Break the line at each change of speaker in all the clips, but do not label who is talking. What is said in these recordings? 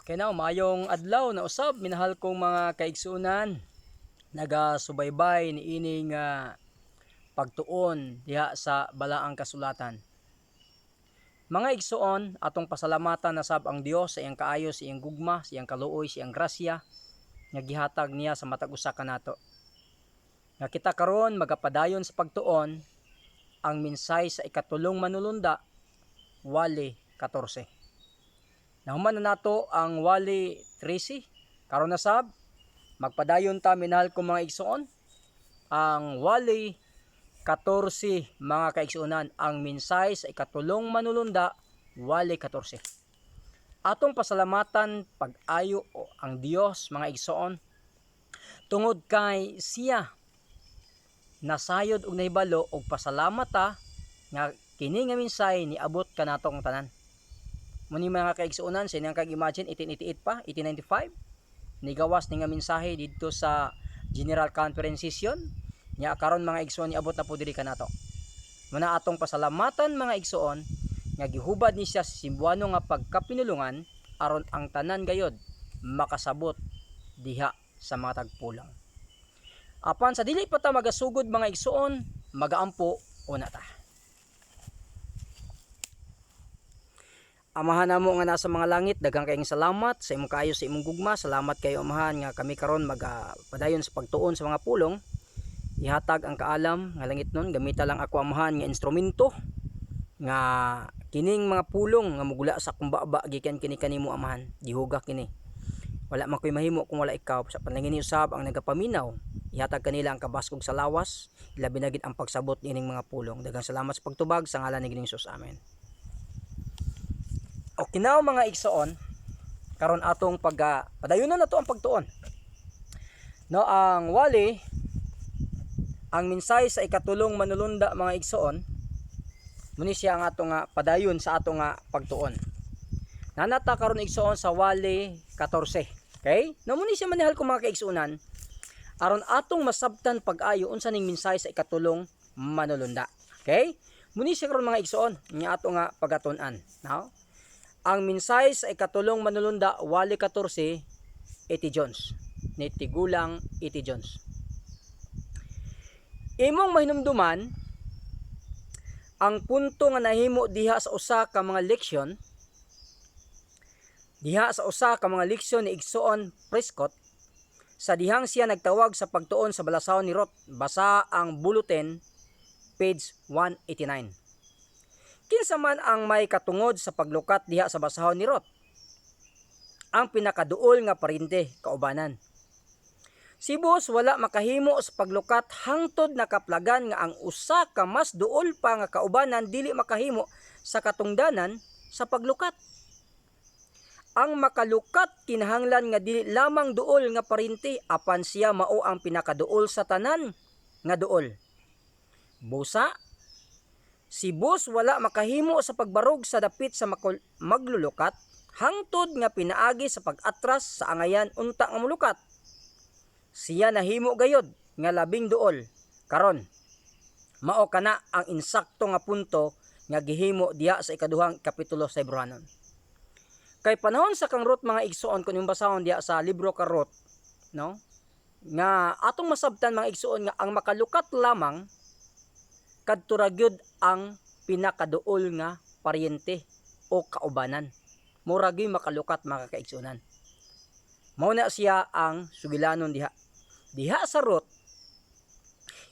Okay na, mayong adlaw na usab minahal kong mga kaigsunan. Nagasubaybay ni ining pagtuon diha sa balaang kasulatan. Mga igsuon, atong pasalamatan na sab ang Dios sa iyang kaayo, sa iyang gugma, sa iyang kaluoy, sa iyang grasya nga gihatag niya sa matag usa kanato. Nga kita karon magapadayon sa pagtuon ang minsay sa ikatulong manulunda, wali 14. Nahuman na nato ang wali 13. Karon na sab magpadayon ta minahal ko mga igsuon ang wali 14 mga kaigsuonan, ang minsay sa ikatulong manulunda, wali 14. Atong pasalamatan pag-ayo ang Dios mga igsuon tungod kay siya nasayod og nahibalo og pasalamat ta nga kini nga minsay niabot kanatong tanan. Muni mga kaigsuonan, sa inyong kag-imagine 1888 pa, 1895 nigawas ni nga mensahe didto sa General Conference Session nya karon mga igsuon niabot na po diri kanato. Muna atong pasalamatan mga igsuon nga gihubad ni siya sa simbuano nga pagkapinulungan aron ang tanan gayod makasabot diha sa mga tagpulang. Apan sa dili pa ta magasugod mga igsuon, magaampo una ta. Amahan namo nga nasa mga langit, daghang kayong salamat sa imong kaayo, sa imong gugma. Salamat kayo amahan nga kami karon magpadayon sa pagtuon sa mga pulong. Ihatag ang kaalam nga langit nun, gamita lang ako amahan nga instrumento nga kining mga pulong nga mugula sa kumbaba gikan kini kanimo amahan. Gihuga kini. Wala man koy mahimo kung wala ikaw. Sa panalangin usab ang nagapaminaw, ihatag kanila ang kabaskog sa lawas, ilabi na gid ang pagsabot nining mga pulong. Daghang salamat sa pagtubag sa ngalan ni Ginoong Hesus. Amen. O kinaw mga igsoon, karon atong padayonon na to ang pagtuon. No, ang wali, ang minsay sa ikatulong manulunda mga igsoon, muni siya ang atong padayon sa atong pagtuon. Nanata karon igsoon sa wali 14. Okay? No, muni siya manihal ko mga kaigsuonan, aron atong masabtan pag-ayo unsa ning minsay sa ikatulong manulunda. Okay? Muni siya karon mga igsoon nga atong pagatun-an. Now, ang minsay sa ikatulong manulunda, wali 14, Iti Jones. Ni Tigulang Iti Jones. Imong mahinumduman ang punto nga nahimo diha sa usa ka mga leksyon, diha sa usa ka mga leksyon ni Igsoon Prescott, sa dihang siya nagtawag sa pagtuon sa balasahon ni Ruth. Basa ang bulletin, page 189. Kinsa man ang may katungod sa paglukat diha sa basahon ni Ruth? Ang pinakaduol nga parinte kaubanan. Si Boss wala makahimo sa paglukat hangtod nakaplagan nga ang usa ka mas duol pa nga kaubanan dili makahimo sa katungdanan sa paglukat. Ang makalukat kinahanglan nga dili lamang duol nga parinte, apan siya mao ang pinakaduol sa tanan nga duol. Busa, si Boss wala makahimo sa pagbarog sa dapit sa maglulukat hangtod nga pinaagi sa pag-atras sa angayan unta nga mulukat. Siya nahimo gayod nga labing duol. Karon, mao kana ang insakto nga punto nga gihimo diha sa ikaduhang kapitulo sa Hebrehanon. Kay panahon sa kang Ruth mga igsuon kun yung basahon diha sa libro ka Ruth, no? Nga atong masabtan mga igsuon nga ang makalukat lamang kadto ra gyud ang pinakaduol nga paryente o kaubanan. Mura gyud makalukat mga kaigsuonan. Mao na siya ang sugilanon diha sa Ruth.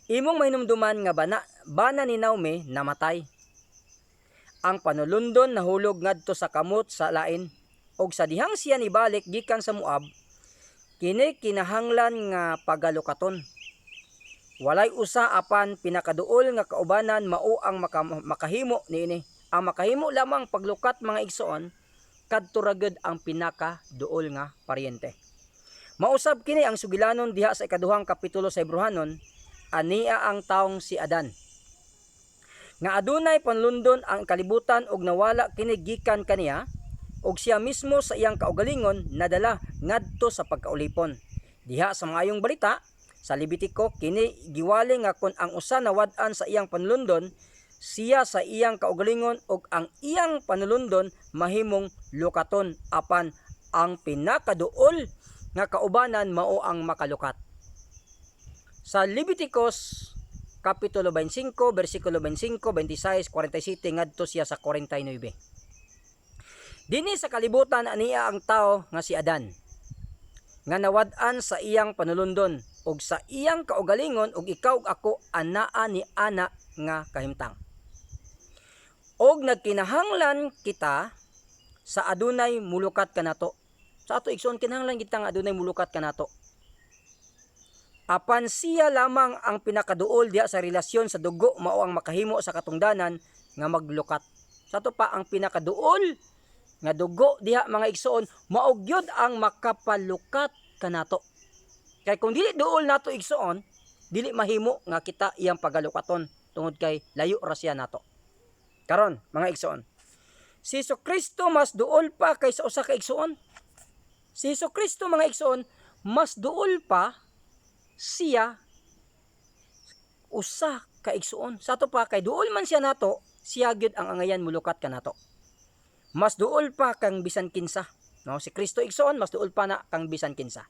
Imong mahinumduman nga bana ni Naomi namatay. Ang panulundon nahulog ngadto sa kamot sa lain, og sa dihang siya nibalik gikan sa Moab, kini kinahanglan nga pagalukaton. Walay usa apan pinakaduol nga kaubanan mao ang makahimo niini. Ang makahimo lamang paglukat mga igsoon kadto ra gyud ang pinakaduol nga paryente. Mausab kini ang sugilanon diha sa ikaduhang kapitulo sa Hebrehanon, ania ang taong si Adan. Nga adunay panlundon ang kalibutan og nawala kini gikan kaniya, og siya mismo sa iyang kaugalingon nadala ngadto sa pagkaulipon. Diha sa maayong balita sa Levitico, kini giwali nga kun ang usa nawad-an sa iyang panlundon, siya sa iyang kaugalingon og ang iyang panulundon mahimong lukaton apan ang pinakaduol nga kaubanan mao ang makalukat. Sa Leviticus Kapitulo 25, versikulo 25, 26, 47 ngadto siya sa 49. Dinhi sa kalibutan aniya ang tao nga si Adan, nga nawad-an sa iyang panulundon ug sa iyang kaugalingon ug ikaw ug ako anaa ni ana nga kahimtang. Og nagkinahanglan kita sa adunay mulukat kanato. Sa ato igsoon kinahanglan kita nga adunay mulukat kanato. Apan siya lamang ang pinakaduol diha sa relasyon sa dugo mao ang makahimo sa katungdanan nga maglukat. Sa ato pa ang pinakaduol nga dugo diha mga igsoon mao gyud ang makapalukat kanato. Kay kung dili duol nato igsoon, dili mahimo nga kita iyang pagalukaton tungod kay layo ra siya nato. Karon mga igsoon, si Jesucristo mas duol pa kaysa usa ka igsoon. Si Jesucristo mga igsoon mas duol pa siya usa ka igsoon. Sa ato pa kay duol man siya nato, siya gyud ang angayan mulukat kanato. Mas duol pa kang bisan kinsa, no? Si Kristo igsoon mas duol pa na kang bisan kinsa.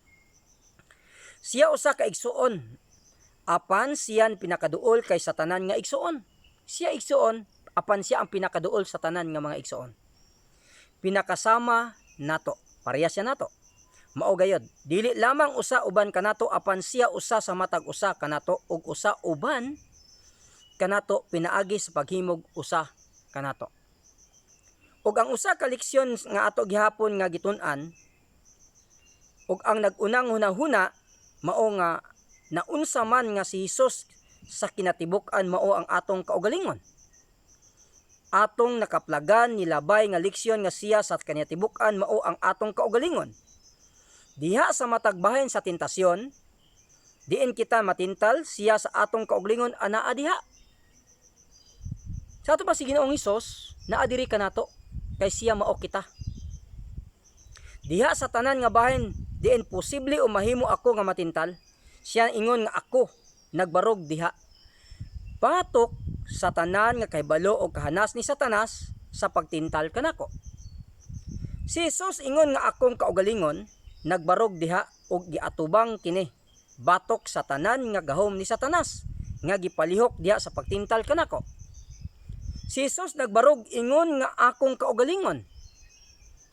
Siya usa ka igsoon, apan siyan pinakaduol kay sa tanan nga igsoon. Siya igsoon, apan siya ang pinakaduol sa tanan nga mga igsoon. Pinakasama nato, pareha siya nato. Mao gayod, dili lamang usa uban kanato apan siya usa sa matag usa kanato ug usa uban kanato pinaagi sa paghimog usa kanato. Ug ang usa ka leksyon nga ato gihapon nga gitun-an ug ang nag-unang hunahuna mao nga naunsa man nga si Hesus sa kinatibuk-an mao ang atong kaugalingon. Atong nakaplagan nilabay nga leksyon nga siya sa kinatibuk-an mao ang atong kaugalingon. Diha sa matagbahin sa tentasyon, diin kita matintal siya sa atong kaugalingon anaa diha. Sa ato pa si Ginoong Hesus, naa diri kanato kay siya mao kita. Diha sa tanan nga bahin, diin posible o mahimo ako nga matintal, siya ingon nga ako nagbarog diha. Patok sa tanan nga kahibalo o kahanas ni Satanas sa pagtintal kanako. Si Hesus ingon nga akong kaugalingon nagbarog diha ug giatubang kini batok sa tanan nga gahom ni Satanas nga gipalihok diha sa pagtintal kanako. Si Jesus nagbarog ingon nga akong kaugalingon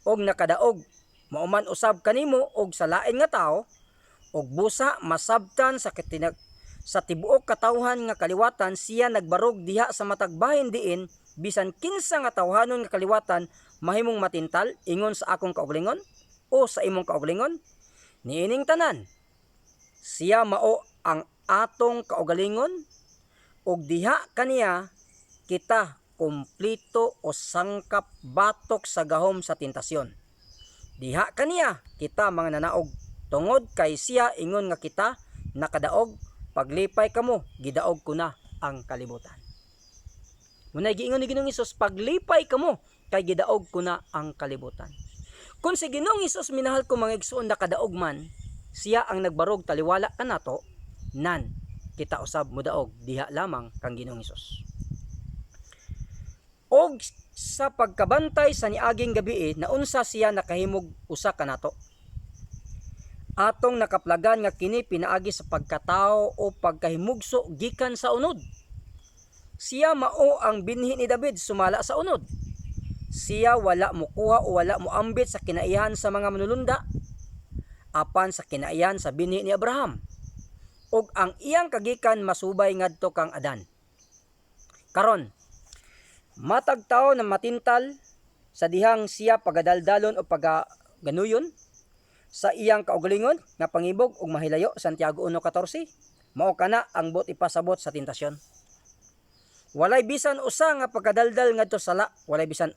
og nakadaog mauman usab kanimo og sa lain nga tawo og busa masabtan sa tibuok katawhan nga kaliwatan. Siya nagbarog diha sa matagbahin diin bisan kinsa nga tawhanon nga kaliwatan mahimong matintal ingon sa akong kaugalingon o sa imong kaugalingon. Niining tanan siya mao ang atong kaugalingon ug diha kaniya kita kumplito o sangkap batok sa gahom sa tentasyon. Diha kaniya kita mga nanaog tungod kay siya ingon nga kita nakadaog paglipay kamo gidaog ko na ang kalibutan. Muna giingon ni Ginoong Hesus paglipay kamo kay gidaog ko na ang kalibutan. Kung si Ginoong Hesus minahal ko mga igsoon nakadaog man, siya ang nagbarog taliwala kanato, nan kita usab mudaog diha lamang kang Ginoong Hesus. Og sa pagkabantay sa niaging gabi naunsa siya nakahimog usa kanato. Atong nakaplagan nga kini pinaagi sa pagkatao o pagkahimugso gikan sa unod. Siya mao ang binhi ni David sumala sa unod. Siya wala mokuha o wala moambit sa kinaihan sa mga manulunda apan sa kinaihan sa binhi ni Abraham. Og ang iyang kagikan masubay ngadto kang Adan. Karon matag tawo na matintal sa dihang siya pagadaldalon o paganuyon sa iyang kaugalingon nga pangibog ug mahilayo. Santiago 1:14 mao kana ang bot ipasabot sa tentasyon. Walay bisan usa nga pagkadaldal ngadto sala, walay bisan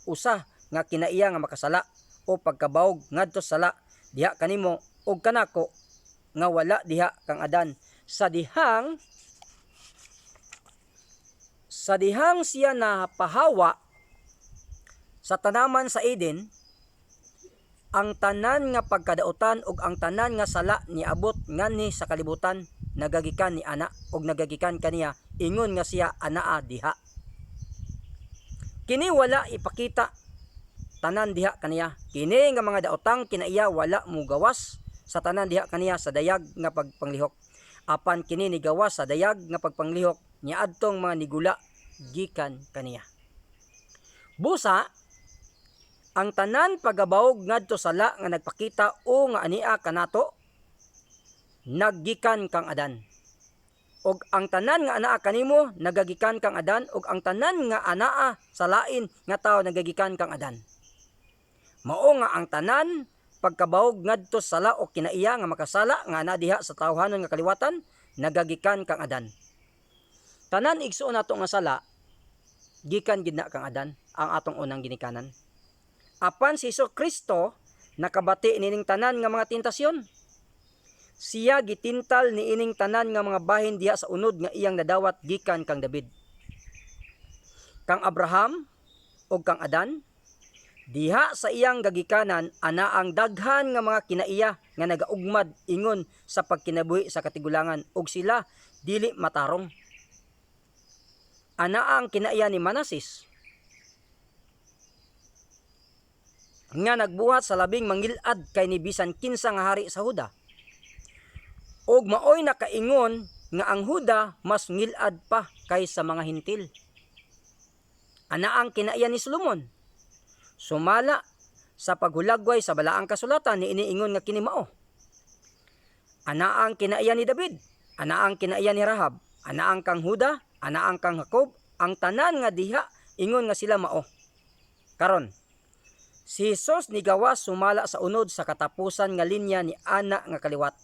usa nga kinaiya nga makasala o pagkabawog ngadto sala diha kanimo ug kanako nga wala diha kang Adan sa dihang siya napahawa sa tanaman sa Eden. Ang tanan nga pagkadautan ug ang tanan nga sala niabot ngani sa kalibutan nagagikan ni ana ug nagagikan kaniya ingon nga siya anaa diha. Kini wala ipakita tanan diha kaniya. Kini nga mga daotang kinaiya wala mo gawas sa tanan diha kaniya sa dayag nga pagpanglihok. Apan kini ni gawas sa dayag nga pagpanglihok niadtong mga nigula gikan kaniya. Busa ang tanan pagabawog ngadto sala nga nagpakita o nga ania kanato naggikan kang Adan. Og ang tanan nga anaa kanimo nagagikan kang Adan, og ang tanan nga anaa sa lain nga tao nagagikan kang Adan. Mao nga ang tanan pagkabawog ngadto sala o kinaiya nga makasala nga ana diha sa tawhanon nga kaliwatan nagagikan kang Adan. Tanan igsuon nato nga sala gikan gid na kang Adan ang atong unang ginikanan. Apan si Kristo nakabati nining tanan nga mga tentasyon. Siya gitintal ni ining tanan nga mga bahin diha sa unod nga iyang nadawat gikan kang David, kang Abraham ug kang Adan. Diha sa iyang gagikanan ana ang daghan nga mga kinaiya nga nagaugmad ingon sa pagkinabuhi sa katigulangan ug sila dili matarong. Ana ang kinaiya ni Manases nga nagbuhat sa labing mangilad kay ni bisan kinsa nga hari sa Huda. Og maoy nakaingon nga ang Huda mas ngilad pa kaysa mga hintil. Ana ang kinaiya ni Solomon. Sumala sa paghulagway sa balaang kasulatan ni iniingon nga kini mao. Ana ang kinaiya ni David, ana ang kinaiya ni Rahab, ana ang kang Huda, ana ang kang Jacob, ang tanan nga diha ingon nga sila mao. Karon si Jesus ni gawas sumala sa unod sa katapusan nga linya ni ana nga kaliwat.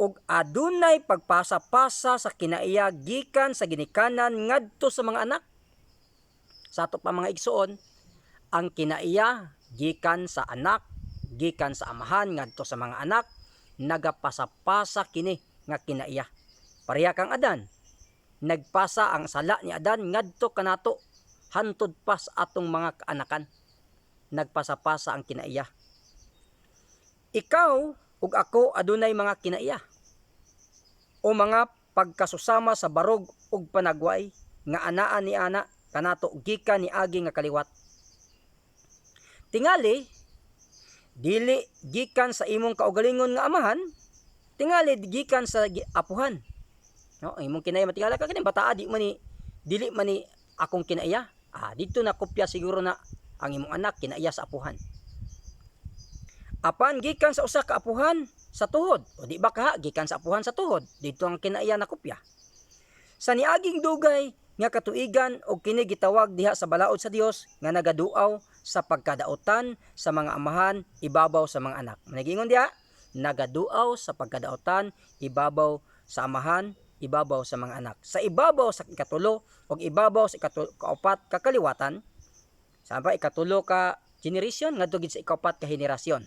Og adunay pagpasa-pasa sa kinaiya gikan sa ginikanan ngadto sa mga anak. Sa ato pa mga igsuon, ang kinaiya gikan sa anak, gikan sa amahan ngadto sa mga anak, nagapasa-pasa kini nga kinaiya. Pareha kang Adan, nagpasa ang sala ni Adan ngadto kanato hantud pa sa atong mga kaanakan. Nagpasa-pasa ang kinaiya. Ikaw ug ako adunay mga kinaiya o mga pagkasusama sa barog ug panagway nga anaa ni ana kanato gikan ni agi nga kaliwat. Tingali dili gikan sa imong kaugalingon nga amahan, tingali gikan sa apuhan. No, imong kinaiya matingala ka kini bataa di man ni dili man ni akong kinaiya. Dito na kopya siguro na ang imong anak kinaiya sa apuhan. Apan gikan sa usa ka apuhan sa tuhod, o di ba ka gikan sa apuhan sa tuhod, dito ang kinaiya na kopya. Sa niaging dugay nga katuigan og kini gitawag diha sa balaod sa Dios nga nagaduaw sa pagkadaotan sa mga amahan ibabaw sa mga anak. Nagingon diha, nagaduaw sa pagkadaotan ibabaw sa amahan ibabaw sa mga anak. Sa ibabaw sa ikatulo og ibabaw sa ikaupat ka kaliwatan, saba ikatulo ka generation ngadto gid sa ikaupat ka henerasyon.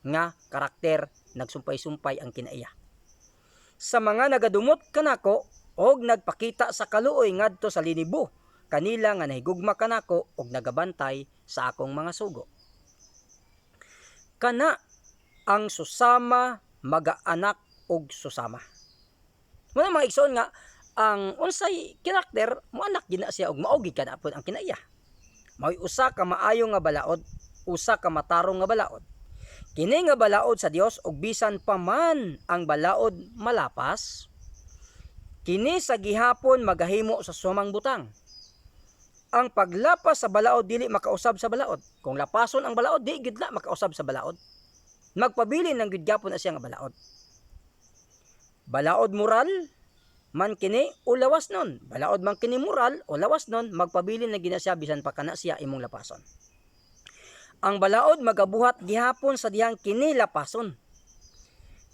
Nga karakter nagsumpay-sumpay ang kinaiya. Sa mga nagadumot kanako og nagpakita sa kaluoy ngadto sa linibo, kanila nga nahigugma kanako og nagabantay sa akong mga sugo. Kana ang susama magaanak og susama. Muna mga igsoon nga ang unsay karakter mo anak gina siya og maogi kada pud ang kinaiya. Mao'y usa ka maayo nga balaod, usa ka matarong nga balaod. Kini nga balaod sa Dios og bisan pa man ang balaod malapas, kini sa gihapon magahimo sa sumang butang. Ang paglapas sa balaod dili makausab sa balaod. Kung lapason ang balaod di gid na makausab sa balaod. Magpabilin ng gid gyapon na siya nga balaod. Balaod moral man kini o lawas nun. Balaod man kini moral o lawas nun, magpabilin na gina siya bisan pa kana siya imong lapason. Ang balaod magabuhat gihapon sa dihang kini lapason.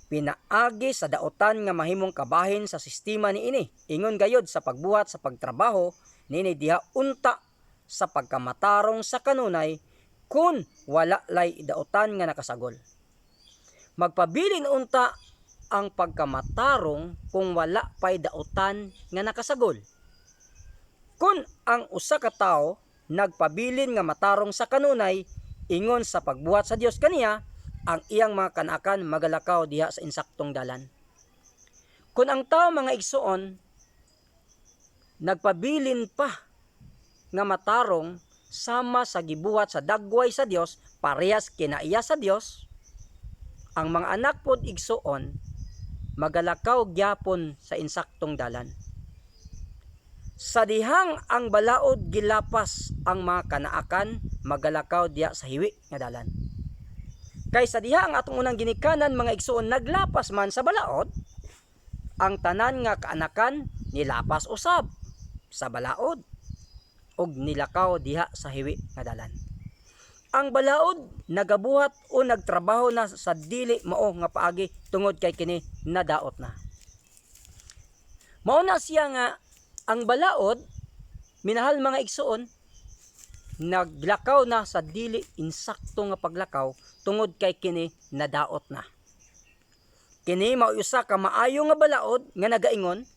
Pinaagi sa daotan nga mahimong kabahin sa sistema niini. Ingon gayod sa pagbuhat sa pagtrabaho niini diha unta sa pagkamatarong sa kanunay kun wala lay daotan nga nakasagol. Magpabilin unta ang pagkamatarong kung wala pay daotan nga nakasagol. Kung ang usa ka tawo nagpabilin nga matarong sa kanunay ingon sa pagbuhat sa Dios kaniya, ang iyang mga kanakan magalakaw diha sa insaktong dalan. Kung ang tawo mga igsuon nagpabilin pa nga matarong sama sa gibuhat sa dagway sa Dios, parehas kinaiya sa Dios, ang mga anak pod igsuon magalakaw gyapon sa insaktong dalan. Sa dihang ang balaod gilapas ang mga kanaakan, magalakaw diya sa hiwi nga dalan. Kay sa diha ang atong unang ginikanan mga igsuon naglapas man sa balaod, ang tanan nga kaanakan nilapas usab sa balaod og nilakaw diha sa hiwi nga dalan. Ang balaod nagabuhat o nagtrabaho na sa dili mao nga paagi tungod kay kini nadaot na. Mao na siya nga ang balaod, minahal mga igsuon, naglakaw na sa dili insakto nga paglakaw tungod kay kini nadaot na. Kini mao usa ka maayo nga balaod nga nagaingon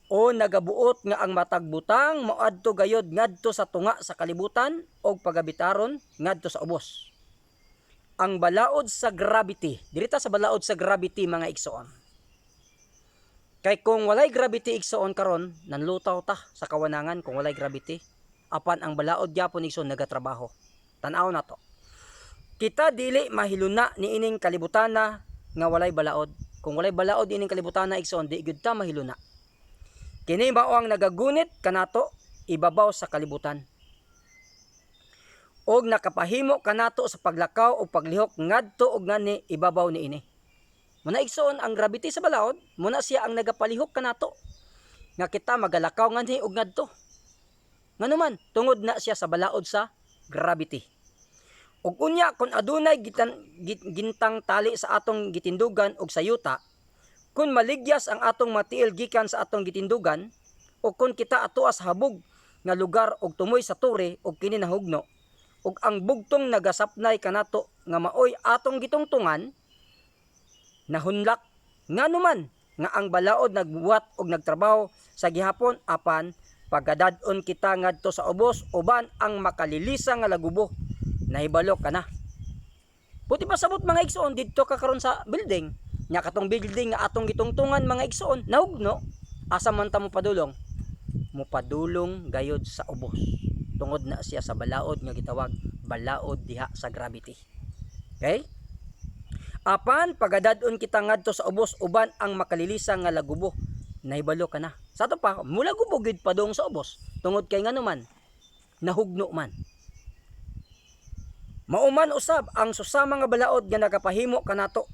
o nagabuot nga ang matag butang moadto gayod ngadto sa tunga sa kalibutan o pagabitaron ngadto sa ubos. Ang balaod sa gravity, dirita sa balaod sa gravity mga igsoon. Kay kung walay gravity igsoon karon, nanlutaw ta sa kawanangan kung walay gravity. Apan ang balaod gyapon igsoon nagatrabaho. Tan-aw na to. Kita dili mahiluna ni ining kalibutana nga walay balaod. Kung walay balaod ining kalibutana igsoon, di gyud ta mahiluna. Kini mao ang nagagunit kanato ibabaw sa kalibutan. Og nakapahimo kanato sa paglakaw o paglihok ngadto og ngani ibabaw niini. Muna igsoon ang gravity sa balaod, muna siya ang nagapalihok kanato nga kita magalakaw ngani og ngadto. Nganuman tungod na siya sa balaod sa gravity. Og unya kun adunay gintang tali sa atong gitindugan og sa yuta, kung maligyas ang atong matiil gikan sa atong gitindugan o kung kita atuas habog nga lugar og tumoy sa turi og kini nahugno og ang bugtong nagasapnay kanato nga maoy atong gitungtungan nahunlak nganuman nga ang balaod nagbuhat og nagtrabaho sa gihapon apan pagadad-on kita ngadto sa ubos uban ang makalilisa nga lagubo nahibalo ka na. Buti pa sabot mga igsoon didto ka karon sa building. Nya katong building nga atong gitungtungan mga igsoon nahugno asa man ta mo padulong gayod sa ubos tungod na siya sa balaod nga gitawag balaod diha sa gravity. Okay? Apan pagadad-on kita ngadto sa ubos uban ang makalilisa nga lagubo nahibalo ka na. Sa to pa mula gubo gid padung sa ubos tungod kay nganuman nahugno man. Mauman usab ang susama nga balaod nga nagapahimo kanato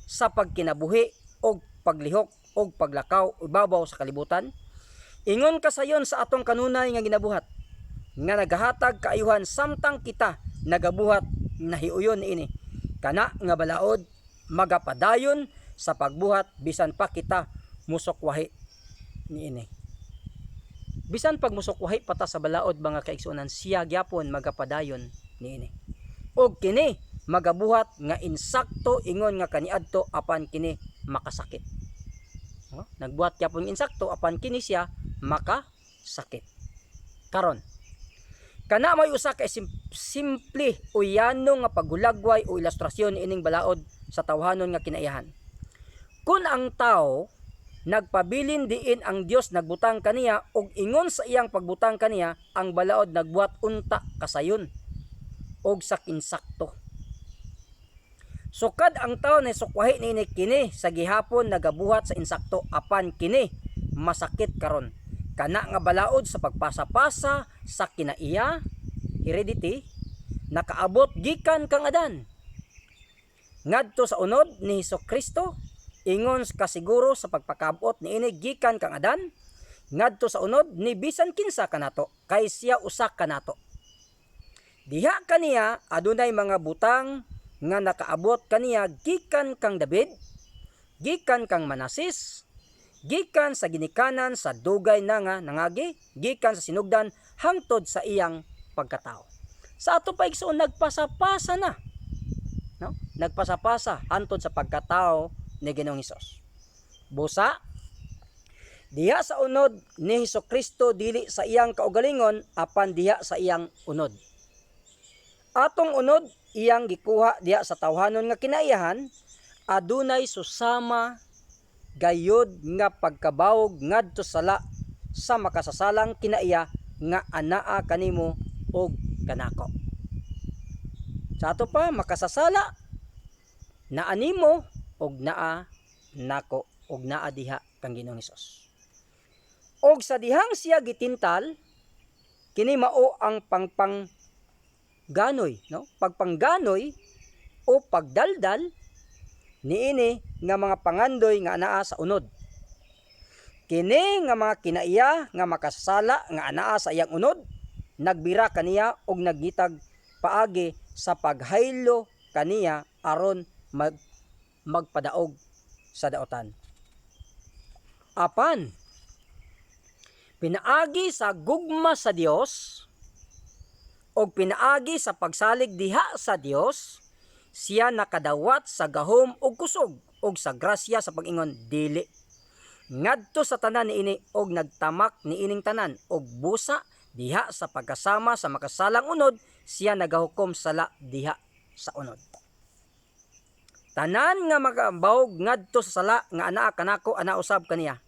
sa pagkinabuhi o paglihok o paglakaw ibabaw sa kalibutan. Ingon kasayon sa atong kanunay nga ginabuhat nga nagahatag kaayuhan samtang kita nagabuhat nahiuyon niini. Kana nga balaod magapadayon sa pagbuhat bisan pa kita musokwahi niini. Bisan pag musokwahi pata sa balaod mga kaigsunan siya gyapon magapadayon niini. Og kini magabuhat nga insakto ingon nga kaniadto apan kini makasakit. Nagbuhat gyapon insakto apan kini siya makasakit. Karon kana may usa ka simple o yano nga paghulagway o ilustrasyon ining balaod sa tawhanon nga kinaiyahan. Kun ang tao nagpabilin diin ang Dios nagbutang kaniya og ingon sa iyang pagbutang kaniya ang balaod nagbuhat unta kasayon og sa kinsakto. Sukad ang tao na sukwahi ni kini sa gihapon nagabuhat sa insakto apan kini masakit karon. Kana nga balaod sa pagpasa-pasa sa kinaiya heredity nakaabot gikan kang Adan ngadto sa unod ni Hesukristo ingon kasiguro sa pagpakaabot niini gikan kang Adan ngadto sa unod ni bisan kinsa kanato kay siya usa kanato. Diha kaniya adunay mga butang nga nakaabot kaniya gikan kang David, gikan kang Manasis, gikan sa ginikanan sa dugay na nga nangagi, gikan sa sinugdan hangtod sa iyang pagkatao. Sa ato pa igsoon nagpasapasa na. No? Nagpasapasa hangtod sa pagkatao ni Ginoong Hesus. Busa diha sa unod ni Hesukristo dili sa iyang kaugalingon apan diha sa iyang unod. Atong unod iyang gikuha diha sa tawhanon nga kinaiyahan adunay susama gayod nga pagkabawog ngadto sala sa makasasalang kinaiya nga anaa kanimo og kanako. Sa ato pa makasasala naa nimo og naa nako og naa diha kang Ginoong Hesus. Og sa dihang siya gitintal, kini mao ang pagpangganoy, no? Pagpangganoy o pagdaldal niini nga mga pangandoy nga anaa sa unod. Kini nga mga kinaiya nga makasasala nga anaa sa iyang unod, nagbira kaniya og nagitag paagi sa paghaylo kaniya aron magpadaog sa daotan. Apan pinaagi sa gugma sa Dios o pinaagi sa pagsalig diha sa Dios, siya nakadawat sa gahom ug kusog ug sa grasya sa pag-ingon dili. Ngadto sa tanan niini og nagtamak niining tanan og busa diha sa pagkasama sa makasalang unod, siya nagahukom sala diha sa unod. Tanan nga magabawog ngadto sa sala nga anaa kanako ana usab kaniya.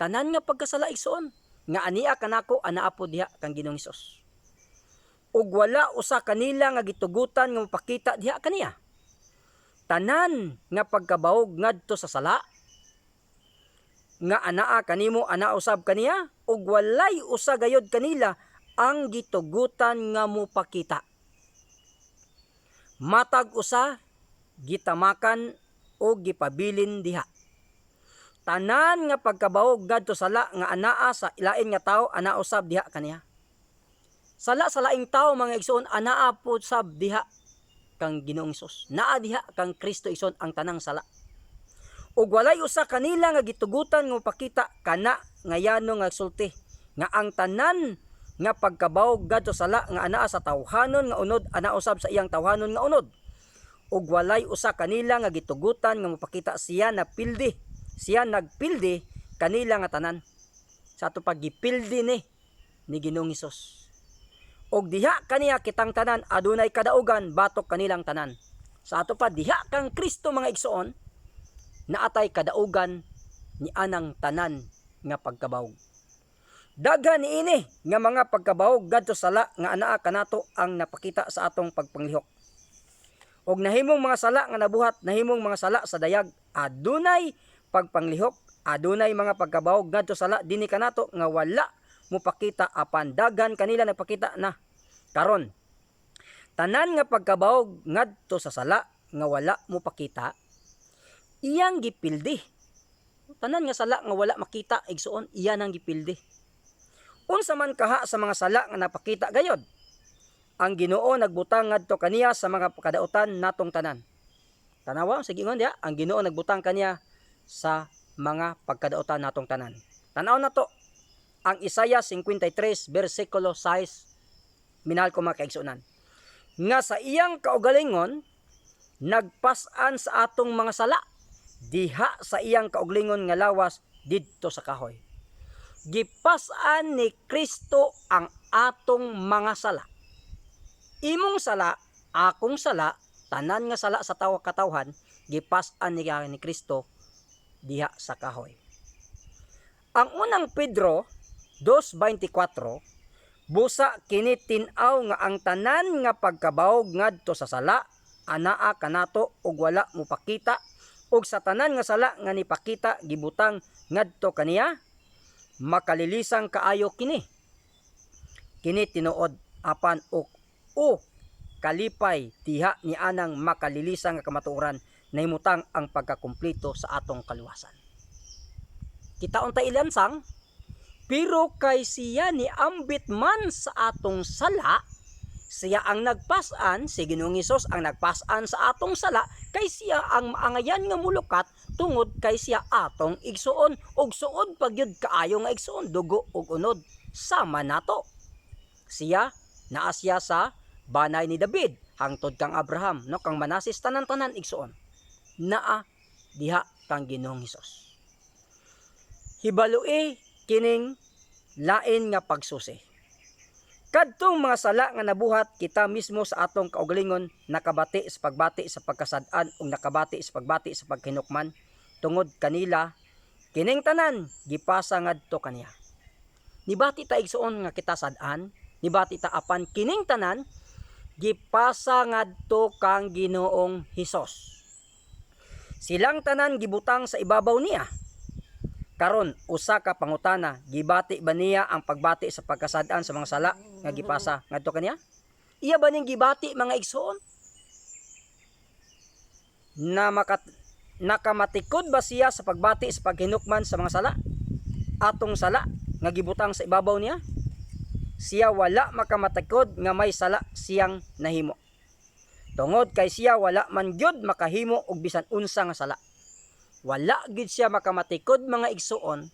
Tanan nga pagkasala igsoon nga ania kanako anaa po diha kang Ginoong Hesus. Ug wala usa kanila nga gitugutan nga mapakita diha kaniya. Tanan nga pagkabawog ngadto sa sala nga anaa kanimo ana usab kaniya ug walay usa gayod kanila ang gitugutan nga mopakita. Matag usa gitamakan o gipabilin diha. Tanan nga pagkabawog ngadto sala nga anaa sa lain nga tawo ana usab diha kaniya. Sala sa laing tawo mga igsoon anaa po sab diha kang Ginoong Hesus. Naa diha kang Kristo igsoon ang tanang sala. Ug walay usa kanila nga gitugutan nga mapakita kana ngayano nga sulti nga ang tanan nga pagkabawog ngadto sala nga anaa sa tawhanon nga unod ana usab sa iyang tawhanon nga unod. Ug walay usa kanila nga gitugutan nga mapakita siya napildi. Siya nagpildi kanila nga tanan. Sa ato paggipildi ni Ginoong Hesus. Og diha kaniya kitang tanan adunay kadaugan batok kanilang tanan. Sa ato pa diha kang Kristo mga igsoon naatay kadaugan ni anang tanan nga pagkabawog. Daghan niini nga mga pagkabawog ngadto sala nga anaa kanato ang napakita sa atong pagpanglihok. Og nahimong mga sala nga nabuhat, nahimong mga sala sa dayag, adunay pagpanglihok, adunay mga pagkabawog ngadto sala dinhi kanato nga wala mopakita apan daghan kanila nagpakita na karon. Tanan nga pagkabawog ngadto sa sala nga wala mopakita, iyang gipildi. Tanan nga sala nga wala makita igsuon, iya nang gipildi. Unsa man kaha sa mga sala nga napakita gayod, ang Ginoo nagbutang ngadto kaniya sa mga kadautan natong tanan. Tanawa sige ngon diha, ang Ginoo nagbutang kaniya sa mga pagkadautan natong tanan. Tanaw na to ang Isaiah 53 versikulo 6. Minahal ko mga kaigsunan. Nga sa iyang kaugalingon nagpas-an sa atong mga sala diha sa iyang kaugalingon nga lawas didto sa kahoy. Gipas-an ni Kristo ang atong mga sala. Imong sala, akong sala, tanan nga sala sa tawo katawhan, gipas-an ni Kristo diha sa kahoy. Ang unang Pedro 2:24, busa kini tin-aw nga ang tanan nga pagkabawog ngadto sa sala anaa kanato ug wala mopakita, ug sa tanan nga sala nga nipakita gibutang ngadto kaniya makalilisang kaayo kini. Kini tinuod apan o kalipay diha ni anang makalilisang nga kamatuoran nahimutang ang pagkakumpleto sa atong kaluwasan. Kita untay ilansang, pero kay siya ni ambit man sa atong sala, siya ang nagpas-an, si Ginoong Hesus ang nagpas-an sa atong sala, kay siya ang maangayan nga mulukat tungod kay siya atong igsuon, ug suod pagyud kaayo nga igsuon, dugo ug unod sama nato. Siya naa siya sa banay ni David hangtod kang Abraham, no, kang Manases tanan-tanan igsuon. Naa diha kang Ginoong Hesus. Hibalui kining lain nga pagsusi. Kadtong mga sala nga nabuhat kita mismo sa atong kaugalingon nakabati sa pagbati sa pagkasad-an ug nakabati sa pagbati sa paghinukman tungod kanila kining tanan gipasa ngadto kaniya. Nibati ta igsuon nga kita sad-an nibati ta apan kining tanan gipasa ngadto kang Ginoong Hesus. Silang tanan gibutang sa ibabaw niya. Karon usa ka pangutana, gibati ba niya ang pagbati sa pagkasad-an sa mga sala nga gipasa ngadto kaniya? Iya ba ning gibati mga igsoon? Nakamatikod ba siya sa pagbati sa paghinukman sa mga sala? Atong sala nga gibutang sa ibabaw niya? Siya wala makamatikod nga may sala siyang nahimo. Tungod kay siya wala man gyud makahimo og bisan unsa nga sala. Wala gyud siya makamatikod mga igsuon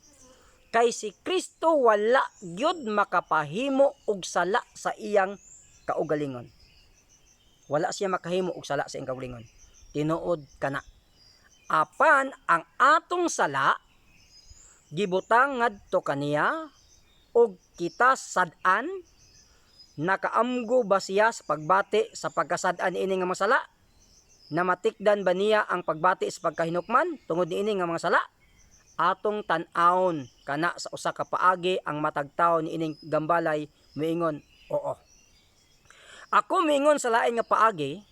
kay si Kristo wala gyud makapahimo og sala sa iyang kaugalingon. Wala siya makahimo og sala sa iyang kaugalingon. Tinuod kana. Apan ang atong sala gibutang ngadto kaniya og kita sad-an. Nakaamgo ba siya sa pagbati sa pagkasad-an niini nga mga sala? Namatikdan ba niya ang pagbati sa pagkahinukman tungod niini nga mga sala? Atong tan-awon kana sa usa ka paagi ang matag tawo niining gambalay miingon oo. Ako miingon sa lain nga paagi,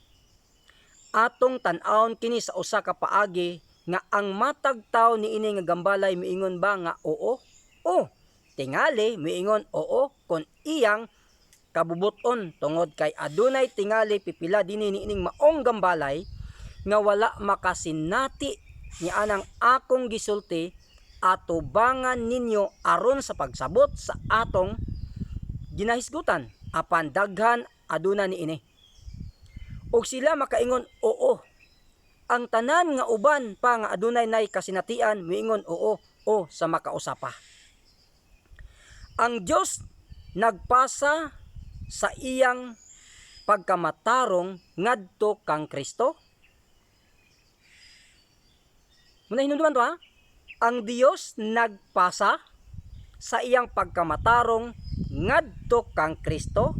atong tan-awon kini sa usa ka paagi nga ang matag tawo niini nga gambalay miingon ba nga oo? O tingali miingon oo kon iyang kabubuton tungod kay adunay tingali pipila dinhi niining maong gambalay nga wala makasinati ni anang akong gisulti atubangan ninyo aron sa pagsabot sa atong ginahisgutan apan daghan aduna niini. Og sila makaingon oo. Ang tanan nga uban pa nga adunay nay kasinatian miingon oo o sa makausapa. Ang Dios nagpasa sa iyang pagkamatarong ngadto kang Kristo. Muna hinunduman to ha. Ang Dios nagpasa sa iyang pagkamatarong ngadto kang Kristo.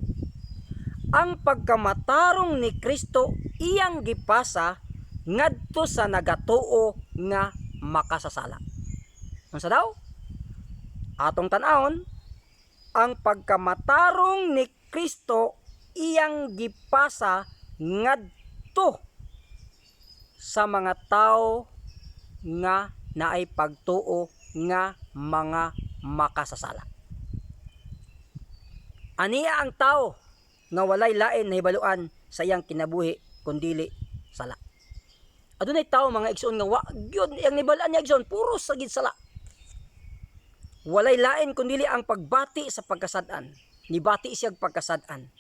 Ang pagkamatarong ni Kristo iyang gipasa ngadto sa nagatuo nga makasasala. Unsa daw? Atong tan-awon, ang pagkamatarong ni Kristo iyang gipasa ngadto sa mga tao nga naay pagtuo nga mga makasasala. Aniya ang tao nga walay lain na hibaluan sa iyang kinabuhi kundili sala. Adunay tao mga igsoon nga wa gyud iyang nibalaan niya igsoon puro sagid sala. Walay lain kundili ang pagbati sa pagkasad-an. Nibati siya pagkasad-an.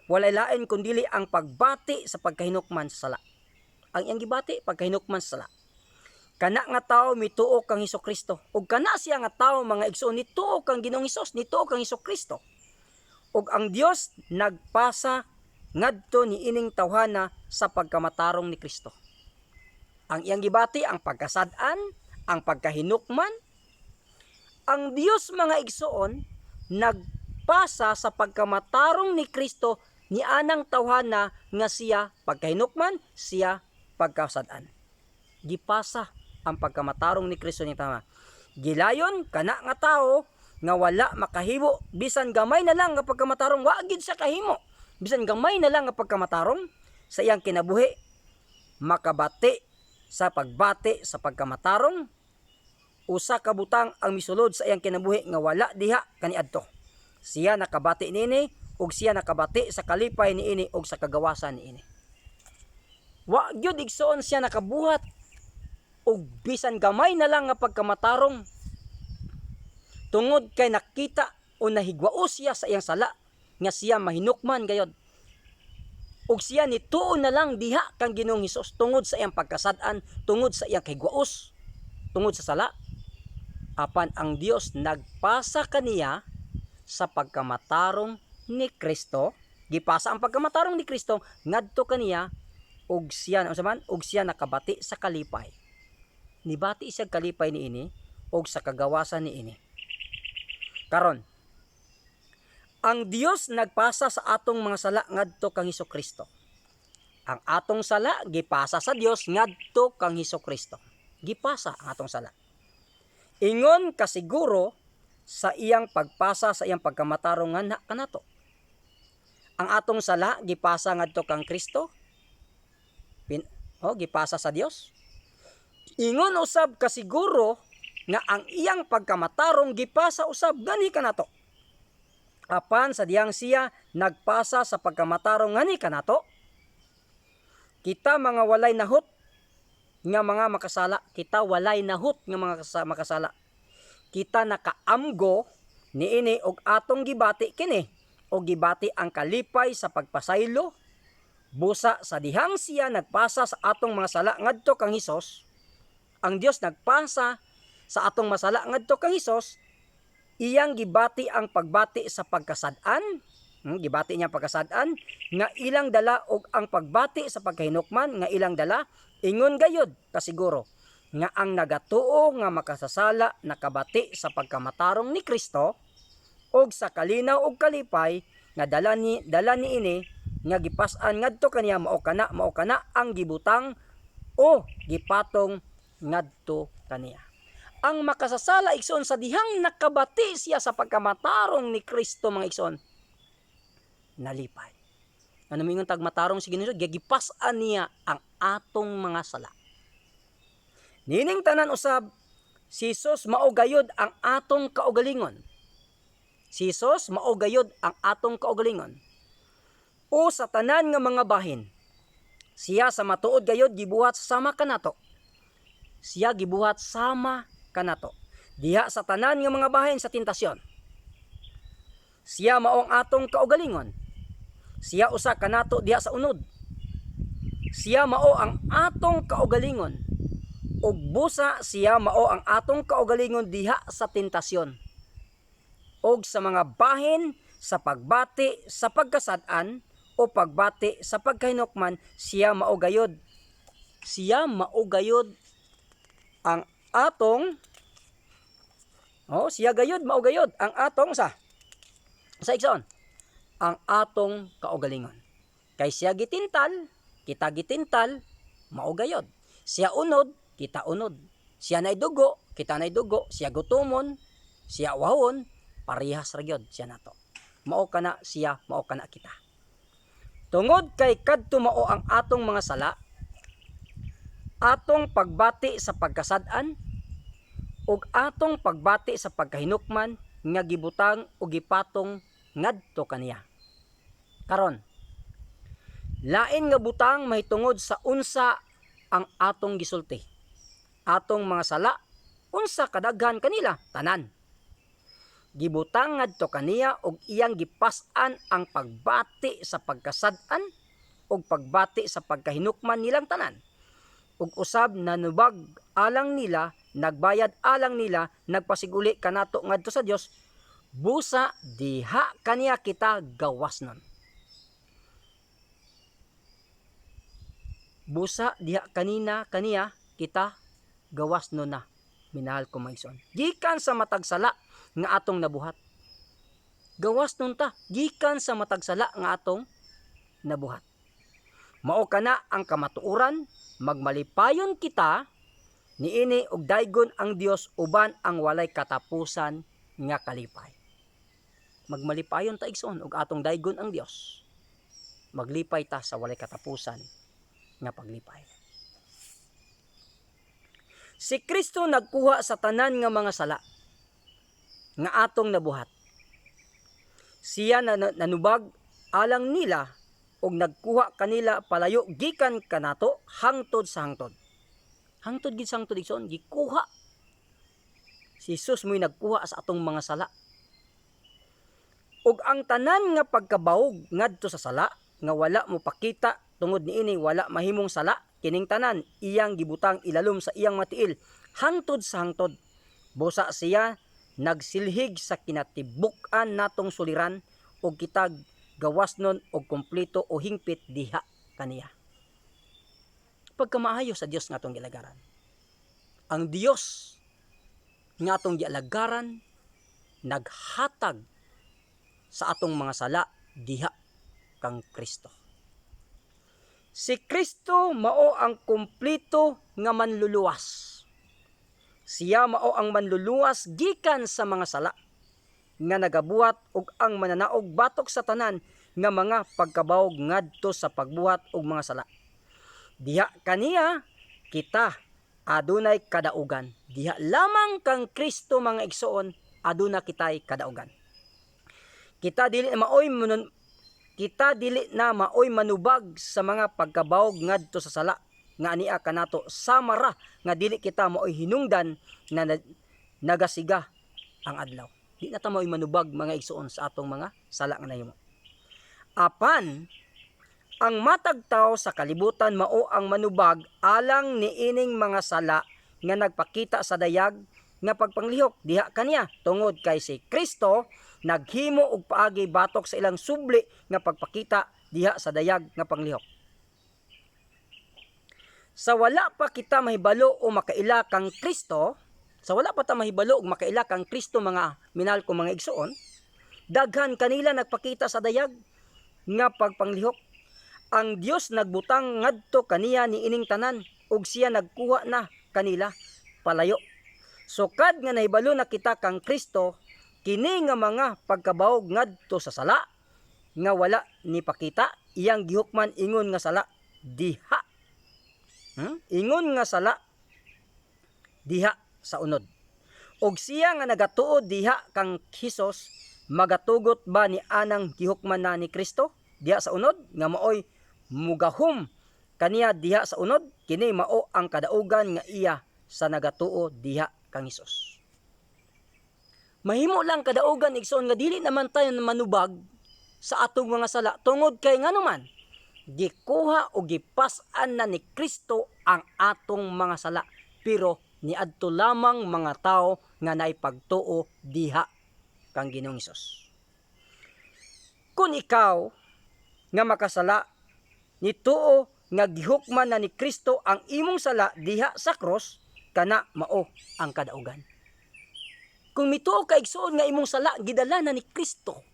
Walay lain kundili ang pagbati sa pagkahinukman sa sala. Ang iyang gibati pagkahinukman sa sala. Kana nga tao mituo kang Hesukristo. Ug kana siya nga tao mga igsoon nituo kang Ginoong Hesus, nituo kang Hesukristo. Ug ang Dios nagpasa ngadto niining tawhana sa pagkamatarong ni Kristo. Ang iyang gibati ang pagkasad-an, ang pagkahinukman. Ang Dios mga igsoon nagpasa sa pagkamatarong ni Kristo ni anang tawhana nga siya pagkahinukman, siya pagkasad-an. Gipasa ang pagkamatarong ni Kristo ni tama. Gilayon kana nga tao nga wala makahimo bisan gamay na lang nga pagkamatarong wa gid siya kahimo. Bisan gamay na lang nga pagkamatarong sa iyang kinabuhi makabati sa pagbati sa pagkamatarong. Usa ka butang ang misulod sa iyang kinabuhi nga wala diha kaniadto. Siya nakabati niini ug siya nakabati sa kalipay niini ug sa kagawasan niini. Wa gyud igsoon siya nakabuhat ug bisan gamay na lang nga pagkamatarong tungod kay nakita o nahigwao siya sa iyang sala nga siya mahinukman gayod. Ug siya nituo na lang diha kang Ginoong Hesus tungod sa iyang pagkasad-an, tungod sa iyang kahigwaos, tungod sa sala. Apan ang Dios nagpasa kaniya sa pagkamatarong ni Kristo, gipasa ang pagkamatarong ni Kristo ngadto kaniya ug siya nakabati sa kalipay. Nibati siya kalipay niini ug sa kagawasan niini. Karon, ang Dios nagpasa sa atong mga sala ngadto kang Hesukristo. Ang atong sala gipasa sa Dios ngadto kang Hesukristo. Gipasa ang atong sala. Ingon kasiguro sa iyang pagpasa sa iyang pagkamatarong nga kanato. ang atong sala gipasa ngadto kang Kristo, gipasa sa Dios. Ingon usab kasiguro nga ang iyang pagkamatarong gipasa usab gani kanato. Apan sa diyang siya nagpasa sa pagkamatarong ngani kanato, kita mga walay nahot nga mga makasala, kita walay nahot nga mga makasala. Kita nakaamgo niini og atong gibati kini o gibati ang kalipay sa pagpasaylo busa sa dihang siya nagpasa sa atong mga sala ngadto kang Hesus. Ang Dios nagpasa sa atong masala ngadto kang Hesus, iyang gibati ang pagbati sa pagkasad-an, gibati niya pagkasad-an nga ilang dala og ang pagbati sa pagkahinukman nga ilang dala. Ingon gayud kasiguro nga ang nagatuo nga makasasala nakabati sa pagkamatarong ni Kristo og sa kalinaw og kalipay nga dala niini nga gipas-an ngadto kaniya mao kana ang gibutang o gipatong ngadto kaniya. Ang makasasala igsoon sa dihang nakabati siya sa pagkamatarong ni Kristo mga igsoon, nalipay. Ano mingon tag matarong si Ginoo, gipas-an niya ang atong mga sala. Nining tanan usab, si Jesus mao gayud ang atong kaugalingon. Si Jesus mao gayud ang atong kaugalingon. O sa tanan nga mga bahin, siya sa matuod gayud gibuhat sama kanato. Siya gibuhat sama kanato diha sa tanan nga mga bahin sa tentasyon. Siya mao ang atong kaugalingon. Siya usa kanato diha sa unod. Siya mao ang atong kaugalingon. Ug busa siya mao ang atong kaugalingon diha sa tentasyon. Og sa mga bahin sa pagbati sa pagkasad-an o pagbati sa pagkahinukman, siya mao gayud. Siya mao gayud ang atong siya gayud mao gayud ang atong sa igsoon ang atong kaugalingon. Kay siya gitintal, kita gitintal, mao gayod. Siya unod, kita unod. Siya nay dugo, kita nay dugo. Siya gutomon, siya wahon, parehas ra gyud siya nato. Mao kana siya, mao kana kita. Tungod kay kadto mao ang atong mga sala, atong pagbati sa pagkasad-an ug atong pagbati sa pagkahinukman nga gibutang ug gipatong ngadto kaniya. Karon, lain nga butang mahitungod sa unsa ang atong gisulti. Atong mga sala, unsa kadaghan kanila? Tanan. Gibutang ngadto kaniya og iyang gipas-an ang pagbati sa pagkasad-an ug pagbati sa pagkahinukman nilang tanan. Ug usab nanubag alang nila, nagbayad alang nila, nagpasiguli kanato ngadto sa Dios, busa diha kaniya kita gawasnon. Busa diha kaniya kita gawasnon na. Minahal ko mga igsoon. Gikan sa matag sala nga atong nabuhat. Gawasnon ta gikan sa matag sala nga atong nabuhat. Mao kana ang kamatuoran, magmalipayon kita niini og daygon ang Dios uban ang walay katapusan nga kalipay. Magmalipayon ta igsoon og atong daygon ang Dios. Maglipay ta sa walay katapusan nga paglipay. Si Kristo nagkuha sa tanan nga mga sala nga atong nabuhat. Siya nanubag alang nila og nagkuha kanila palayo gikan kanato hangtod sa hangtod. Hangtod gid sa hangtod igsoon gikuha. Si Jesus mo'y nagkuha sa atong mga sala. Ug ang tanan nga pagkabawog ngadto sa sala nga wala mo pakita tungod niini wala mahimong sala, kining tanan iyang gibutang ilalom sa iyang matiil hangtod sa hangtod. Busa siya nagsilhig sa kinatibuk-an natong suliran ug kitag gawasnon og kompleto o hingpit diha kaniya. Pagkamaayo sa Dios nga atong gilagaran. Ang Dios nga atong gialagaran naghatag sa atong mga sala diha kang Kristo. Si Kristo mao ang kumpleto nga manluluwas. Siya mao ang manluluwas gikan sa mga sala nga nagabuhat og ang mananaog batok sa tanan nga mga pagkabawog ngadto sa pagbuhat og mga sala. Diha kaniya kita adunay kadaugan. Diha lamang kang Kristo mga igsoon aduna kitay kadaugan. Kita dili na maoy manubag sa mga pagkabawog ngadto sa sala nga ania kanato samara nga dili kita maoy hinungdan na nagasiga ang adlaw. Di na ta maoy manubag mga igsoon sa atong mga sala nga nahimo. Apan ang matag tawo sa kalibutan mao ang manubag alang niining mga sala nga nagpakita sa dayag nga pagpanglihok. Diha kaniya tungod kay si Kristo naghimo og paagi batok sa ilang subli nga pagpakita diha sa dayag nga panglihok. Sa wala pa kita mahibalo o makaila kang Kristo, sa wala pa ta mahibalo og makaila kang Kristo mga minahal ko mga igsoon, daghan kanila nagpakita sa dayag nga pagpanglihok. Ang Dios nagbutang ngadto kaniya niining tanan ug siya nagkuha na kanila palayo. Sukad nga nahibalo na kita kang Kristo, kini nga mga pagkabawog ngadto sa sala nga wala ni pakita, iyang gihukman ingon nga sala diha. Ingon nga sala diha sa unod. Og siya nga nagatuod diha kang Hesus, magatugot ba ni anang gihukman na ni Kristo diha sa unod nga maoy mugahom kaniya diha sa unod? Kini mao ang kadaugan nga iya sa nagatuo diha kang Hesus. Mahimo lang kadaugan igsoon nga dili naman tayo manubag sa atong mga sala tungod kay nganuman gikuha o gipas-an na ni Kristo ang atong mga sala, pero niadto lamang mga tao nga naipagtuo diha kang Ginoong Hesus. Kung ikaw nga makasala nituo nga gihukman na ni Kristo ang imong sala diha sa cross, kana mao ang kadaugan. Kung mituo ka igsoon nga imong sala gidala na ni Kristo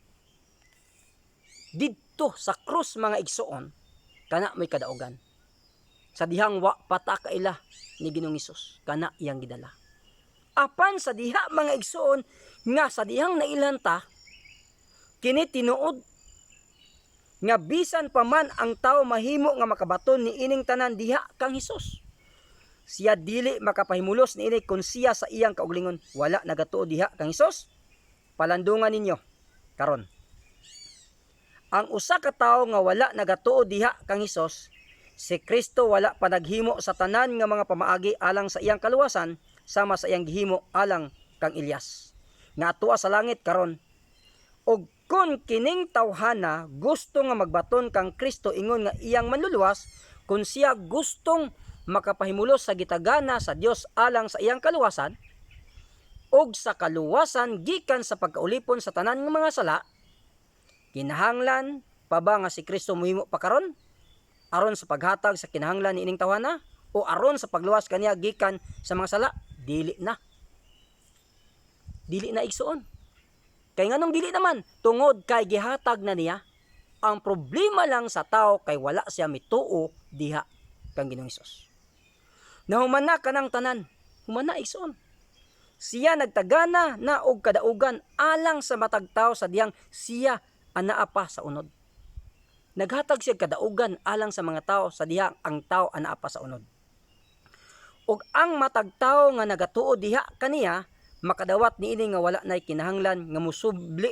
didto sa cross mga igsoon, kana may kadaugan. Sa dihang wa pata kaila ni Ginoong Hesus, kana iyang gidala. Apan sa diha mga igsoon nga sa dihang nailanta, kini tinuod nga bisan pa man ang tao mahimo nga makabaton ni ining tanan diha kang Hesus, siya dili makapahimulos ni ini kung siya sa iyang kaugalingon wala nagatuo diha kang Hesus. Palandungan ninyo karon, ang usa ka tawo nga wala nagatuo diha kang Hesus, si Kristo wala pa naghimo sa tanan nga mga pamaagi alang sa iyang kaluwasan sama sa iyang gihimo alang kang Elias nga atuwa sa langit karon. Og kung kining tawhana gusto nga magbaton kang Kristo ingon nga iyang manluluwas, kung siya gustong makapahimulos sa gitagana sa Dios alang sa iyang kaluwasan og sa kaluwasan gikan sa pagkaulipon sa tanan nga mga sala, kinahanglan pa ba nga si Kristo muhimo pa karon aron sa paghatag sa kinahanglan niining tawhana o aron sa pagluwas kaniya gikan sa mga sala? Dili na. Dili na igsoon. Kay nganong dili naman? Tungod kay gihatag na niya. Ang problema lang sa tao kay wala siya mituo diha kang Ginoong Hesus. Nahumana kanang tanan, humana igsoon. Siya nagtagana na og kadaugan alang sa matag tao sa dihang siya anaa pa sa unod. Naghatag siya kadaugan alang sa mga tao sa dihang ang tao anaa pa sa unod. Og ang matag tao nga nagatuo diha kaniya, makadawat niini nga wala nay kinahanglan nga musubli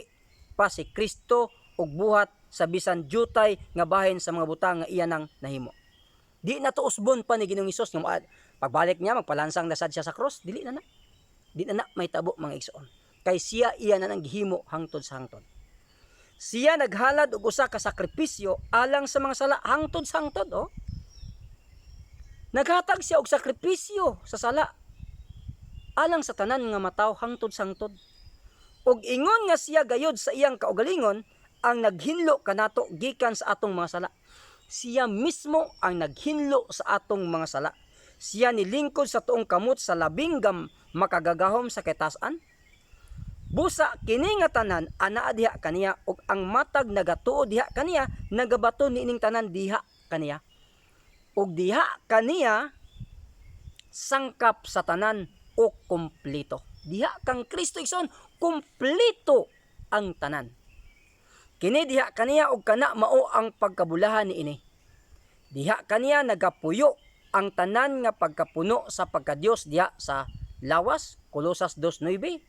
pa si Kristo og buhat sa bisan jutay nga bahin sa mga butang nga iya nang nahimo. Di na to usbon pa ni Ginoong Hesus nga pagbalik niya magpalansang nasad siya sa cross, dili na na. Di na na may tabo mga igsoon. Kay siya iya na nang gihimo hangtod sa hangtod. Siya naghalad og usa ka sakripisyo alang sa mga sala hangtod sa hangtod, oh. Naghatag siya og sakripisyo sa sala alang sa tanan nga mataw hangtod sa hangtod. Og ingon nga siya gayod sa iyang kaugalingon ang naghinlo kanato gikan sa atong mga sala. Siya mismo ang naghinlo sa atong mga sala. Siya nilingkod sa tuong kamot sa labing makagagahom sa ketasan. Busa kini nga tanan anaa diha kaniya og ang matag nagatuo diha kaniya nagabato niining tanan diha kaniya. Og diha kaniya sangkap sa tanan o kumpleto. Diha kang Kristo igsoon, kumpleto ang tanan. Kini diha kaniya og kana mao ang pagkabulahan niini. Diha kaniya nagapuyo ang tanan nga pagkapuno sa pagka-Dios diha sa lawas, Kolosas 2:9.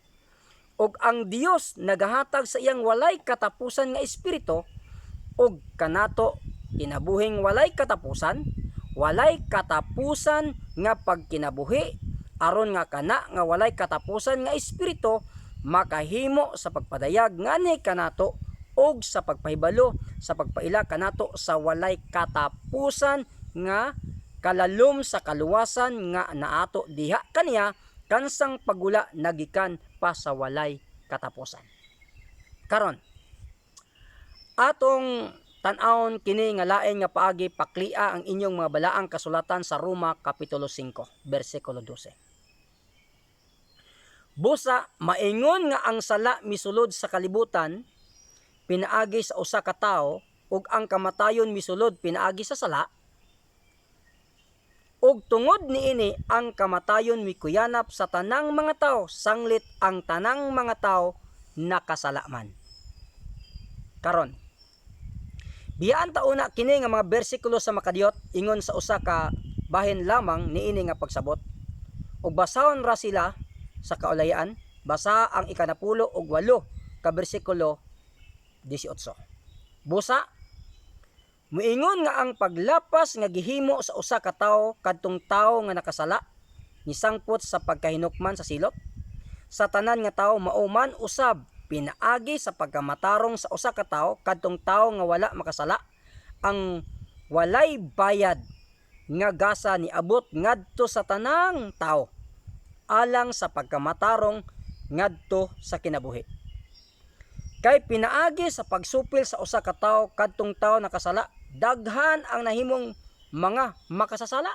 Og ang Dios nagahatag sa iyang walay katapusan nga espiritu og kanato kinabuhing walay katapusan nga pagkinabuhi aron nga kana nga walay katapusan nga espiritu makahimo sa pagpadayag ngani kanato og sa pagpahibalo sa pagpaila kanato sa walay katapusan nga kalalom sa kaluwasan nga naato diha kaniya kansang pagula nagikan pa sa walay katapusan. Karon atong tan-awon kini nga lain nga paagi paklia ang inyong mga balaang kasulatan sa Roma kapitulo 5 bersikulo 12. Busa maingon nga ang sala misulod sa kalibutan pinaagi sa usa ka tawo ug ang kamatayon misulod pinaagi sa sala. Ug tungod niini ang kamatayon mikuyanap sa tanang mga tawo sanglit ang tanang mga tawo nakasala man. Karon biyaan ta una kini nga mga bersikulo sa makadiyot ingon sa usa ka bahin lamang niini nga pagsabot. Ug basahon ra sila sa kaulayan, basa ang 18 ug 8 ka bersikulo 18. Busa muingon nga ang paglapas nga gihimo sa usa ka tawo kadtong tawo nga nakasala nisangpot sa pagkahinukman sa silot sa tanan nga tawo mao man usab pinaagi sa pagkamatarong sa usa ka tawo kadtong tawo nga wala makasala ang walay bayad nga gasa niabot ngadto sa tanang tawo alang sa pagkamatarong ngadto sa kinabuhi. Kay pinaagi sa pagsupil sa usa ka tawo kadtong tawo nakasala daghan ang nahimong mga makasasala.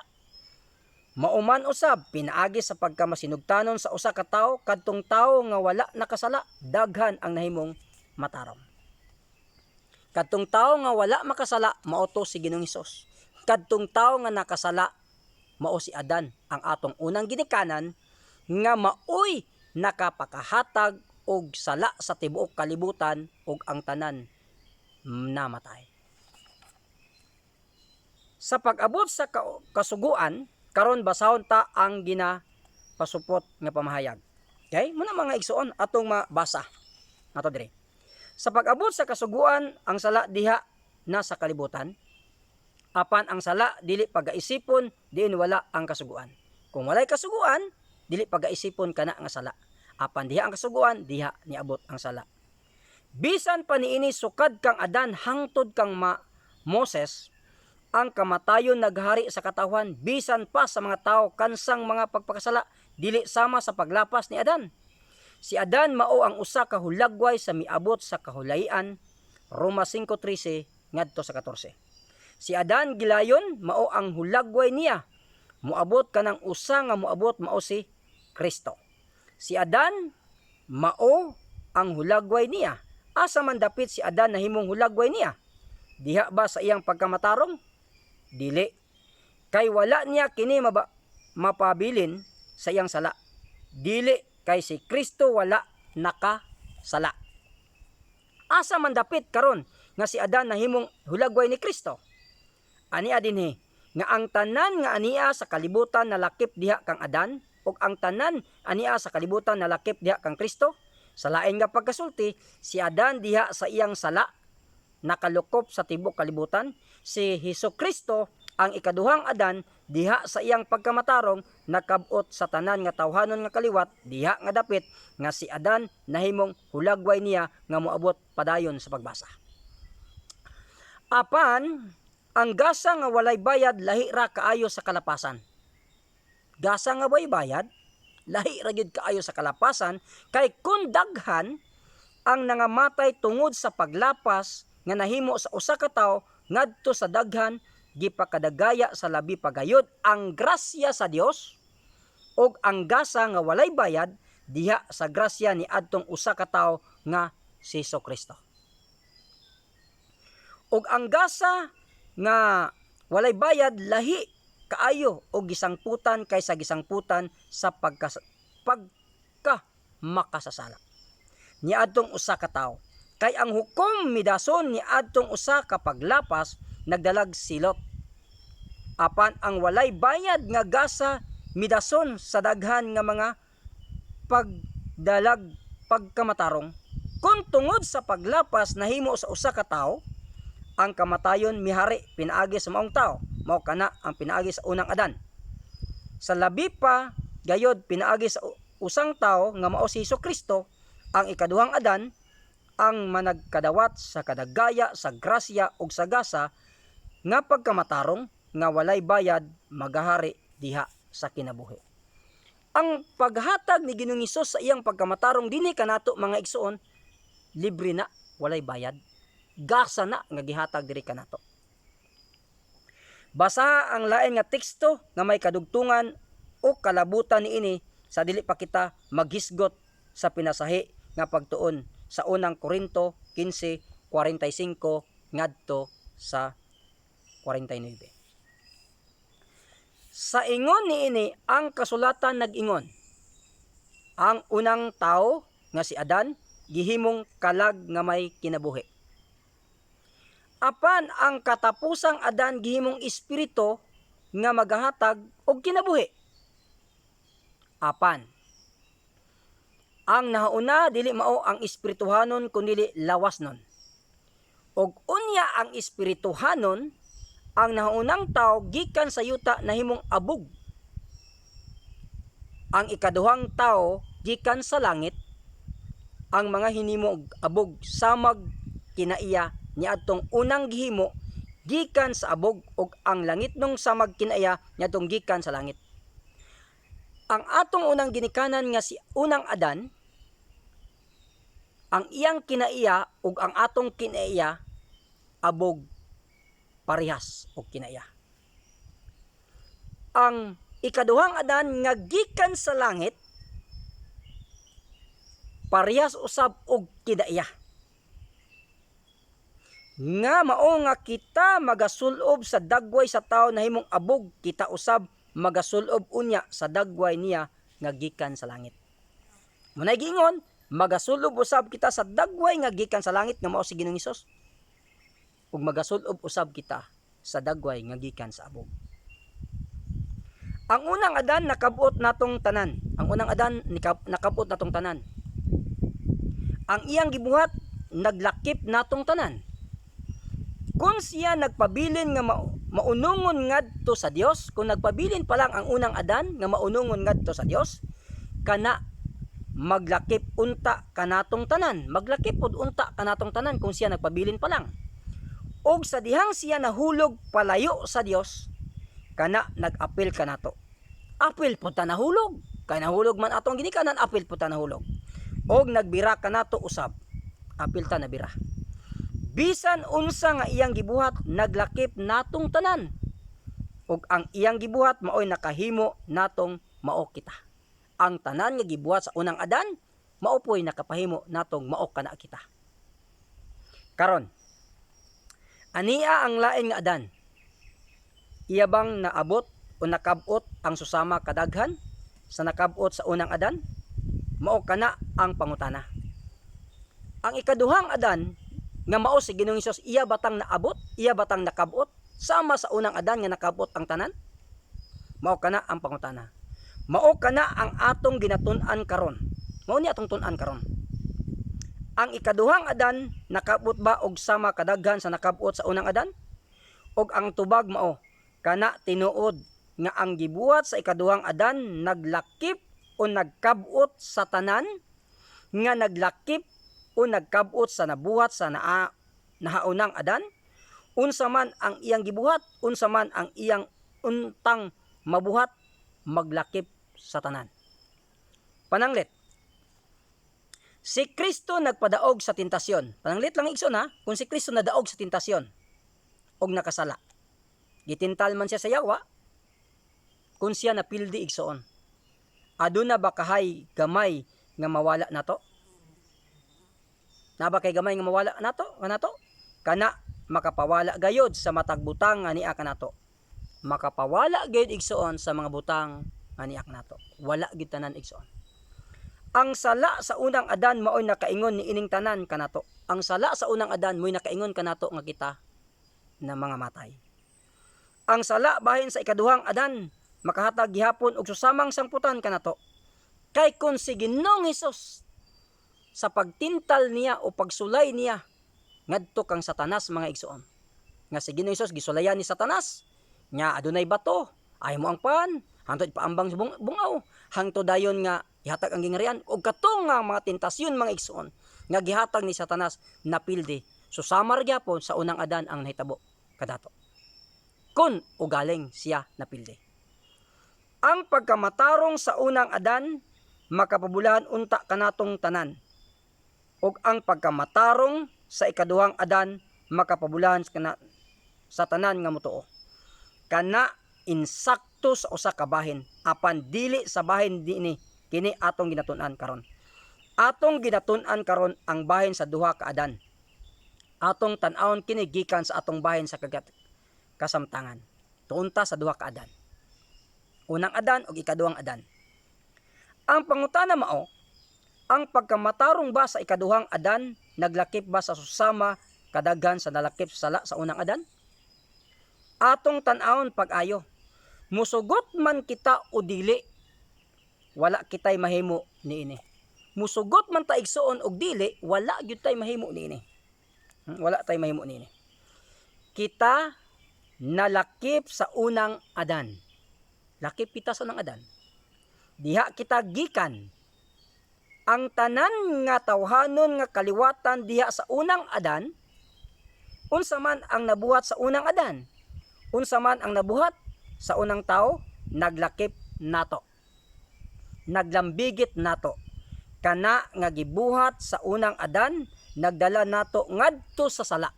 Mauman usab pinaagi sa pagkamasinugtanon sa usa ka tawo kadtong tawo nga wala nakasala daghan ang nahimong matarong. Kadtong tawo nga wala makasala mao to si Ginoong Hesus. Kadtong tawo nga nakasala mao si Adan ang atong unang ginikanan nga maoy nakapakahatag og sala sa tibuok kalibutan ug ang tanan namatay. Sa pag-abot sa kasuguan karon basahon ta ang ginapasupot nga pamahayag. Okay? Muna mga igsoon atong mabasa. Ato dire. Sa pag-abot sa kasuguan ang sala diha na sa kalibutan. Apan ang sala dili pagaisipon diin wala ang kasuguan. Kung walay kasuguan, dili pagaisipon kana nga sala. Apan diha ang kasuguan, diha niabot ang sala. Bisan pa niini sukad kang Adan hangtod kang Moses, ang kamatayon naghari sa katawan bisan pa sa mga tao kansang mga pagpakasala dili sama sa paglapas ni Adan. Si Adan mao ang usa ka hulagway sa miabot sa kahulayan, Roma 5:13 ngadto sa 14. Si Adan gilayon mao ang hulagway niya. Moabot kanang usa nga moabot mao si Kristo. Si Adan mao ang hulagway niya. Asa man dapit si Adan nahimong hulagway niya? Diha ba sa iyang pagkamatarong? Dili. Kay wala niya kini mapabilin sa iyang sala. Dili kay si Kristo wala nakasala. Asa man dapit karon nga si Adan nahimong hulagway ni Kristo? Ania dinhi nga ang tanan nga ania sa kalibutan nalakip diha kang Adan ug ang tanan ania sa kalibutan nalakip diha kang Kristo. Sa lain nga pagkasulti, si Adan diha sa iyang sala nakalukop sa tibok kalibutan. Si Hesukristo ang ikaduhang Adan diha sa iyang pagkamatarong nakabot sa tanan nga tawhanon nga kaliwat diha nga dapit nga si Adan nahimong hulagway niya nga moabot padayon sa pagbasa. Apan ang gasa nga walay bayad lahi ra kaayo sa kalapasan. Gasa nga way bayad lahi ra gyud kaayo sa kalapasan kay kun daghan ang nangamatay tungod sa paglapas nga nahimo sa usa ka tawo ngadto sa daghan gipakadagaya sa labi pagayod ang grasya sa Dios ug ang gasa nga walay bayad diha sa grasya ni adtong usa ka tawo nga si Hesukristo. Ug ang gasa nga walay bayad lahi kaayo og gisangputan kaysa gisangputan sa pagka makasasala. Niadtong usa ka tawo Kay ang hukom midason ni adtong usa ka paglapas nagdalag silot. Apan ang walay bayad nga gasa midason sa daghan nga mga pagdalag pagkamatarong. Kung tungod sa paglapas nahimo sa usa ka tawo, ang kamatayon mihari pinaagi sa maong tao, mao kana ang pinaagi sa unang Adan. Sa labi pa gayod pinaagi sa usang tao nga mao si Hesukristo, ang ikaduhang Adan, ang managkadawat sa kadagaya, sa grasya ug sa gasa nga pagkamatarong nga walay bayad magahari diha sa kinabuhi. Ang paghatag ni Ginoong Hesus sa iyang pagkamatarong dinhi kanato mga igsoon, libre na, walay bayad. Gasa na nga gihatag diri kanato. Basa ang lain nga teksto nga may kadugtungan o kalabutan niini sa dili pa kita maghisgot sa pinasahi nga pagtuon sa unang Korinto 15:45 ngadto sa 49. Sa ingon niini ang kasulatan nag-ingon, ang unang tao nga si Adan gihimong kalag nga may kinabuhi. Apan ang katapusang Adan gihimong espiritu nga magahatag og kinabuhi. Apan ang nahauna dili mao ang espirituhanon kundi lawasnon. Og unya ang espirituhanon, ang nahaunang tao gikan sa yuta nahimong abog. Ang ikaduhang tao gikan sa langit, ang mga hinimo og abog samag kinaiya niadtong unang gihimo gikan sa abog, ug ang langit nung samag kinaiya niadtong gikan sa langit. Ang atong unang ginikanan nga si unang Adan, ang iyang kinaiya ug ang atong kinaiya abog parehas og kinaiya. Ang ikaduhang Adan nga gikan sa langit parehas usab og kinaiya. Nga mao nga kita magasulob sa dagway sa tao nahimong abog, kita usab magasulob unya sa dagway niya nga gikan sa langit. Munay giingon, magasulob usab kita sa dagway nga gikan sa langit nga mao si Ginoong Hesus. Ug magasulob usab kita sa dagway nga gikan sa abog. Ang unang Adan nakabot natong tanan. Ang unang Adan nakabot natong tanan. Ang iyang gibuhat naglakip natong tanan. Kung siya nagpabilin nga maunungon ngadto sa Dios, kung nagpabilin pa lang ang unang Adan nga maunungon ngadto sa Dios, kana maglakip unta kanatong tanan. Maglakip pod unta kanatong tanan kung siya nagpabilin pa lang. Og sa dihang siya nahulog palayo sa Dios, kana nag-apil kanato. Apil pod ta nahulog. Kay nahulog man atong ginikanan, apil pod ta nahulog. Og nagbira kanato usab. Apil ta nabira. Bisan unsa nga iyang gibuhat naglakip natong tanan. Ug ang iyang gibuhat maoy nakahimo natong mao kita. Ang tanan nga gibuhat sa unang Adan mao poy nakapahimo natong mao kana kita. Karon, ania ang lain nga Adan? Iya bang naabot o nakabot ang susama kadaghan sa nakabot sa unang Adan? Mao kana ang pangutana. Ang ikaduhang Adan nga mao si Ginoong Hesus, iya batang naabot, iya batang nakabot sama sa unang Adan nga nakabot ang tanan? Mao kana ang pangutana. Mao kana ang atong ginatun-an karon. Mao ni atong tun-an karon. Ang ikaduhang Adan nakabot ba og sama kadaghan sa nakabot sa unang Adan? Og ang tubag mao kana tinuod nga ang gibuhat sa ikaduhang Adan naglakip o nagkabot sa tanan nga naglakip o nagkabot sa nabuhat sa nahaunang Adan, unsa man ang iyang gibuhat, unsa man ang iyang untang mabuhat, maglakip sa tanan. Pananglit, si Kristo nagpadaog sa tentasyon. Pananglit lang igsoon ha, kung si Kristo nadaog sa tentasyon og nakasala, gitintal man siya sa yawa, kung siya napildi igsoon, aduna ba kahay gamay nga mawala nato? Na ba kay gamay nga mawala nato? Kanato? Kana makapawala gayod sa matag butang nga niya kanato. Makapawala gayod igsoon sa mga butang nga niya kanato. Wala gid tanan igsoon. Ang sala sa unang Adan maoy nakaingon ni ining tanan kanato. Ang sala sa unang Adan mo'y nakaingon kanato nga kita na mga matay. Ang sala bahin sa ikaduhang Adan makahatag gihapon og susamang samputan kanato. Kay kun si Ginoong Hesus sa pagtintal niya o pagsulay niya ngadto kang Satanas mga igsoon. Nga si Ginoong Hesus gisulayan ni Satanas nya adunay bato, ay mo ang pan, hangtod paambang sa bungaw, hangtod dayon nga ihatag ang gingarian og katong nga mga tentasyon mga igsoon nga gihatag ni Satanas napildi. Susamar gyapon sa unang Adan ang nahitabo kadato. Kun ugaling siya napildi. Ang pagkamatarong sa unang Adan makapabulahan unta kanatong tanan. Ug ang pagkamatarong sa ikaduhang Adan makapabulahan sa tanan nga motuo. Kana insakto sa usa ka bahin apan dili sa bahin dinhi kini atong ginatun-an karon. Atong ginatun-an karon ang bahin sa duha ka Adan. Atong tan-awon kini gikan sa atong bahin sa kasamtangan. Tuunta sa duha ka Adan. Unang Adan ug ikaduhang Adan. Ang pangutana mao, ang pagkamatarong ba sa ikaduhang Adan naglakip ba sa susama kadaghan sa nalakip sa sala sa unang Adan? Atong tan-awon pag-ayo. Musugot man kita o dili, wala kitay mahimo niini. Musugot man ta igsuon og dili, wala gyud tay mahimo niini. Wala tay mahimo niini. Kita nalakip sa unang Adan. Lakip kita sa unang Adan. Diha kita gikan. Ang tanan nga tawhanon nga kaliwatan diha sa unang Adan, unsa man ang nabuhat sa unang Adan, unsa man ang nabuhat sa unang tao, naglakip nato. Naglambigit nato. Kana nga gibuhat sa unang Adan, nagdala nato ngadto sa sala.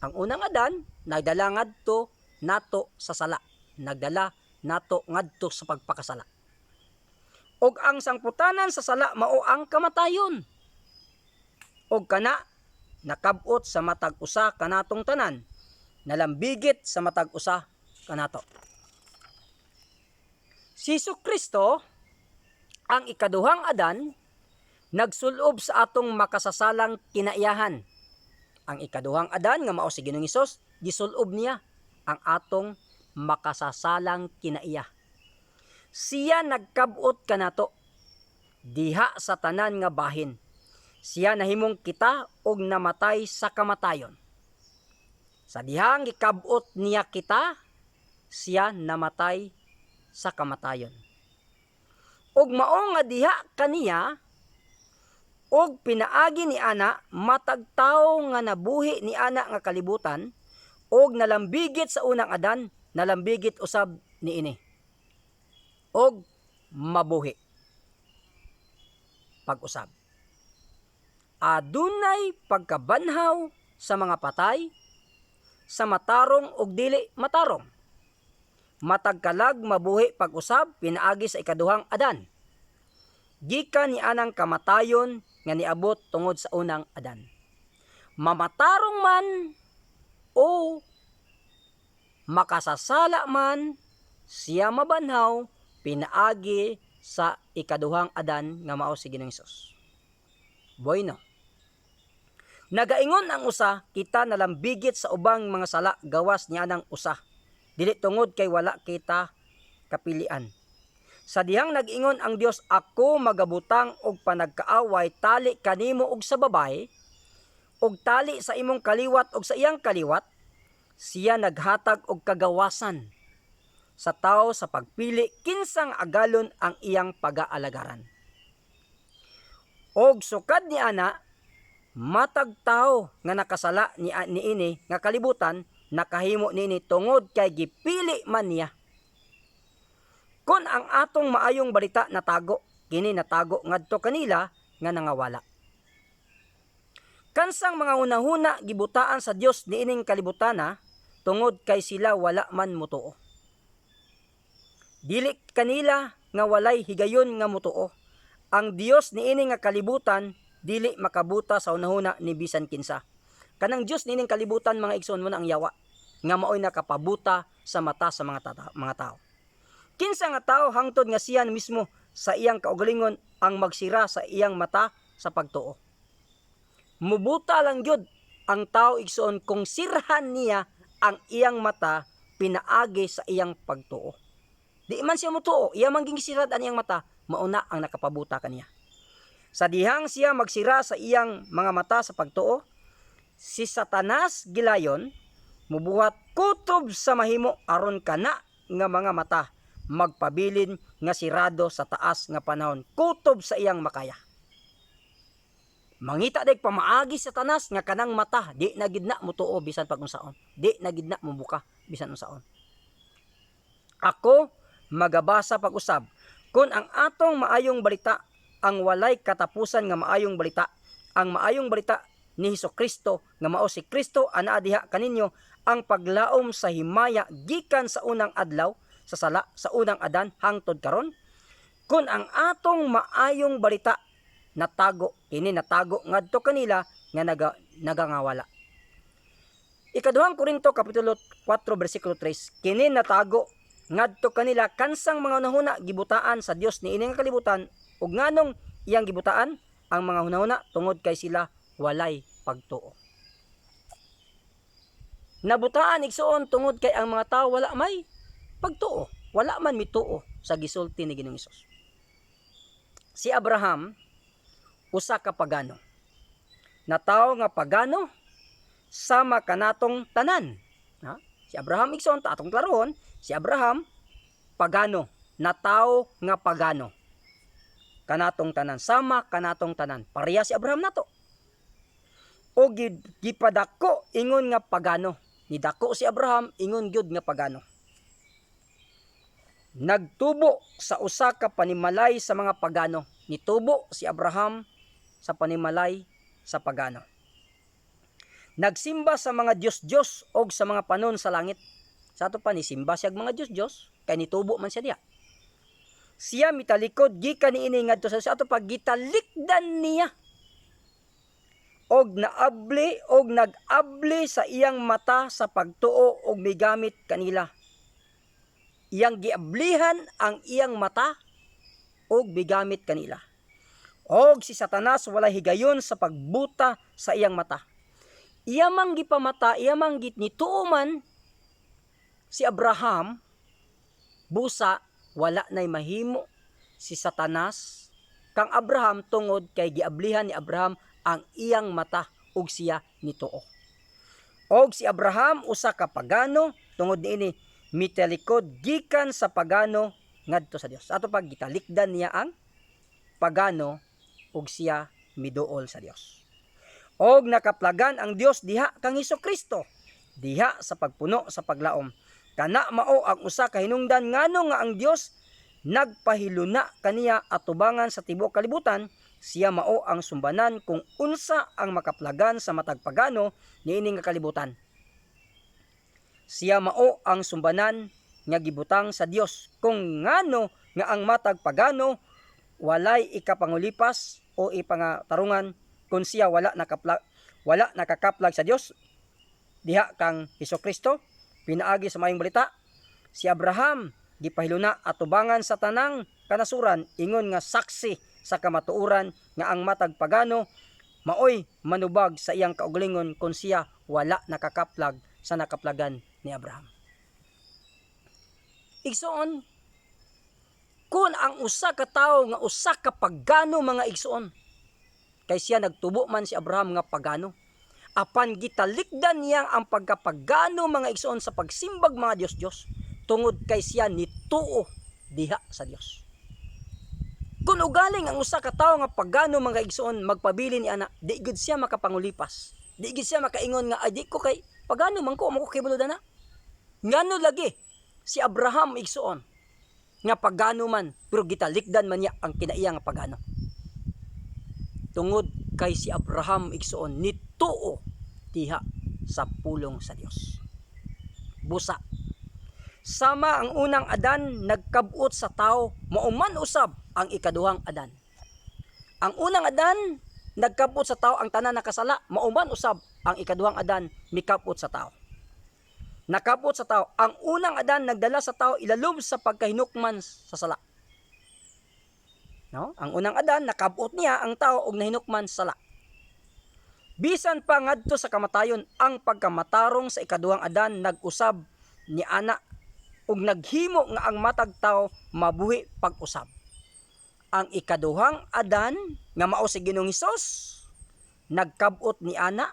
Ang unang Adan, nagdala ngadto nato sa sala. Nagdala nato ngadto sa pagpakasala. Og ang sangputanan sa sala mao ang kamatayon. Og kana nakabot sa matag usa kanatong tanan, nalambigit sa matag usa kanato. Si Jesu-Kristo ang ikaduhang Adan nagsulob sa atong makasasalang kinaiyahan. Ang ikaduhang Adan nga mao si Ginoong Hesus, gisulob niya ang atong makasasalang kinaiya. Siya nagkabot kanato diha sa tanan nga bahin. Siya nahimong kita og namatay sa kamatayon. Sa dihang gikabot niya kita, siya namatay sa kamatayon. Og mao nga diha kaniya og pinaagi ni ana matag tawo nga nabuhi ni ana nga kalibutan og nalambigit sa unang Adan, nalambigit usab niini. Og mabuhi. Pag-usab. Adunay pagkabanhaw sa mga patay, sa matarong og dili matarong. Matagkalag mabuhi pag-usab pinaagi sa ikaduhang Adan. Gikan ni anang kamatayon nga niabot tungod sa unang Adan. Mamatarong man o makasasala man, siya mabanhaw pinaagi sa ikaduhang Adan nga mao si Ginoong Hesus. Bueno. Nagaingon ang usa, kita nalambigit sa ubang mga sala gawas niya ng usa. Dili tungod kay wala kita kapilian. Sa dihang nag-ingon ang Dios, ako magabutang og panagkaaway tali kanimo og sa babay, og tali sa imong kaliwat og sa iyang kaliwat, siya naghatag og kagawasan sa tao sa pagpili kinsang agalon ang iyang pag-aalagaran. Og sukad ni ana, matag tao nga nakasala niini nga kalibutan, nakahimo nini tungod kay gipili man niya. Kung ang atong maayong balita natago, kini natago ngadto kanila nga nangawala. Kansang mga hunahuna gibutaan sa Dios niining kalibutana, tungod kay sila wala man mutuo. Dili kanila nga walay higayon nga mutuo. Ang Dios niining nga kalibutan dili makabuta sa hunahuna ni bisan kinsa. Kanang Dios niining kalibutan mga igsoon mo na ang yawa nga maoy nakapabuta sa mata sa mga tao. Kinsa nga tao hangtod nga siya mismo sa iyang kaugalingon ang magsira sa iyang mata sa pagtuo. Mubuta lang gyud ang tao igsoon kung sirhan niya ang iyang mata pinaagi sa iyang pagtuo. Di man siya mutuo, iya man gisirad ang iyang mata, mauna ang nakapabuta kaniya. Sa dihang siya magsira sa iyang mga mata sa pagtuo, si Satanas gilayon mubuhat kutob sa mahimo aron kana nga mga mata magpabilin nga sirado sa taas nga panahon kutob sa iyang makaya. Mangita day pamaagi sa Satanas nga kanang mata di na gid na mutuo bisan pag unsaon, di na gid na mubuka bisan unsaon. Ako magabasa pag-usab kun ang atong maayong balita ang walay katapusan nga maayong balita, ang maayong balita ni Hesukristo nga mao si Kristo anaa diha kaninyo ang paglaom sa himaya gikan sa unang adlaw sa sala sa unang Adan hangtod karon. Kun ang atong maayong balita natago ngadto kanila nga nagangawala. Ikaduhang Korinto kapitulo 4 bersikulo 3, kini natago ngadto kanila kansang mga hunahuna gibutaan sa Dios ni ining kalibutan ug nganong iyang gibutaan ang mga hunahuna tungod kay sila walay pagtuo. Nabutaan igsoon tungod kay ang mga tawo wala may pagtuo, wala man mituo sa gisulti ni Ginoong Hesus. Si Abraham usa ka pagano. Natawo nga pagano sama kanatong tanan. Ha? Si Abraham igsoon ta atong klarohon, si Abraham pagano, natawo nga pagano. Kanatong tanan, sama kanatong tanan. Pareha si Abraham nato. O gipadako ingon nga pagano. Nidako si Abraham ingon gyud nga pagano. Nagtubo sa usa ka panimalay sa mga pagano. Nitubo si Abraham sa panimalay sa pagano. Nagsimba sa mga Diyos-Diyos o sa mga panon sa langit. Sa ato pa ni simba siya mga Diyos-Diyos kay nitubo man siya diha. Siya mitalikod gikan niini ngadto sa ato pag gitalikdan niya. Og naabli og nagabli sa iyang mata sa pagtuo og migamit kanila. Iyang giablihan ang iyang mata og migamit kanila. Og si Satanas wala higayon sa pagbuta sa iyang mata. Iya mang gipamata, iya mang nituo man si Abraham busa wala nay mahimo si Satanas kang Abraham tungod kay giablihan ni Abraham ang iyang mata ug siya nituo. Og si Abraham usa ka pagano tungod niini mitalikod gikan sa pagano ngadto sa Dios. Ato pag gitalikdan niya ang pagano ug siya miduol sa Dios. Og nakaplagan ang Dios diha kang Hesukristo diha sa pagpuno sa paglaom. Kana mao ang usa ka hinungdan ngano nga ang Dios nagpahiluna kaniya atubangan sa tibuok kalibutan. Siya mao ang sumbanan kung unsa ang makaplagan sa matag pagano niining kalibutan. Siya mao ang sumbanan nga gibutang sa Dios kung ngano nga ang matag pagano walay ikapangulipas o ipangatarungan kung siya wala nakakaplag sa Dios diha kang Hesukristo pinaagi sa maayong balita. Si Abraham gipahiluna atubangan sa tanang kanasuran ingon nga saksi sa kamatuoran nga ang matag pagano maoy manubag sa iyang kaugalingon kung siya wala nakakaplag sa nakaplagan ni Abraham. Igsoon, kung ang usa ka tawo nga usa ka pagano mga igsoon, kay siya nagtubo man si Abraham nga pagano, apan gitalikdan niya ang pagkapagano mga igsoon sa pagsimbag mga Diyos-Diyos, tungod kay siya nituo diha sa Dios. Kung ugaling ang usa ka tawo nga pagano mga igsoon magpabilin ni ana, di gid siya makapangulipas. Di gid siya makaingon nga ay di ko kay pagano man ko kay buludan na. Ngano lagi si Abraham igsoon nga pagano man pero gitalikdan man niya ang kinaiya nga pagano. Tungod kay si Abraham igsoon nituo diha sa pulong sa Dios. Busa sama ang unang Adan nagkabut sa tao, mauman usab ang ikaduhang Adan. Ang unang Adan nagkabut sa tao ang tanan nakasala, mauman usab ang ikaduhang Adan mikabut sa tao. Nakabut sa tao, ang unang Adan nagdala sa tao ilalob sa pagkahinukman sa sala. No? Ang unang Adan nakabot niya ang tao og nahinukman sa sala. Bisan pa ngadto sa kamatayon, ang pagkamatarong sa ikaduhang Adan nag-usab ni ana ug naghimo nga ang matag tao mabuhi pag-usab. Ang ikaduhang Adan nga mao si Ginoong Hesus nagkabot ni ana,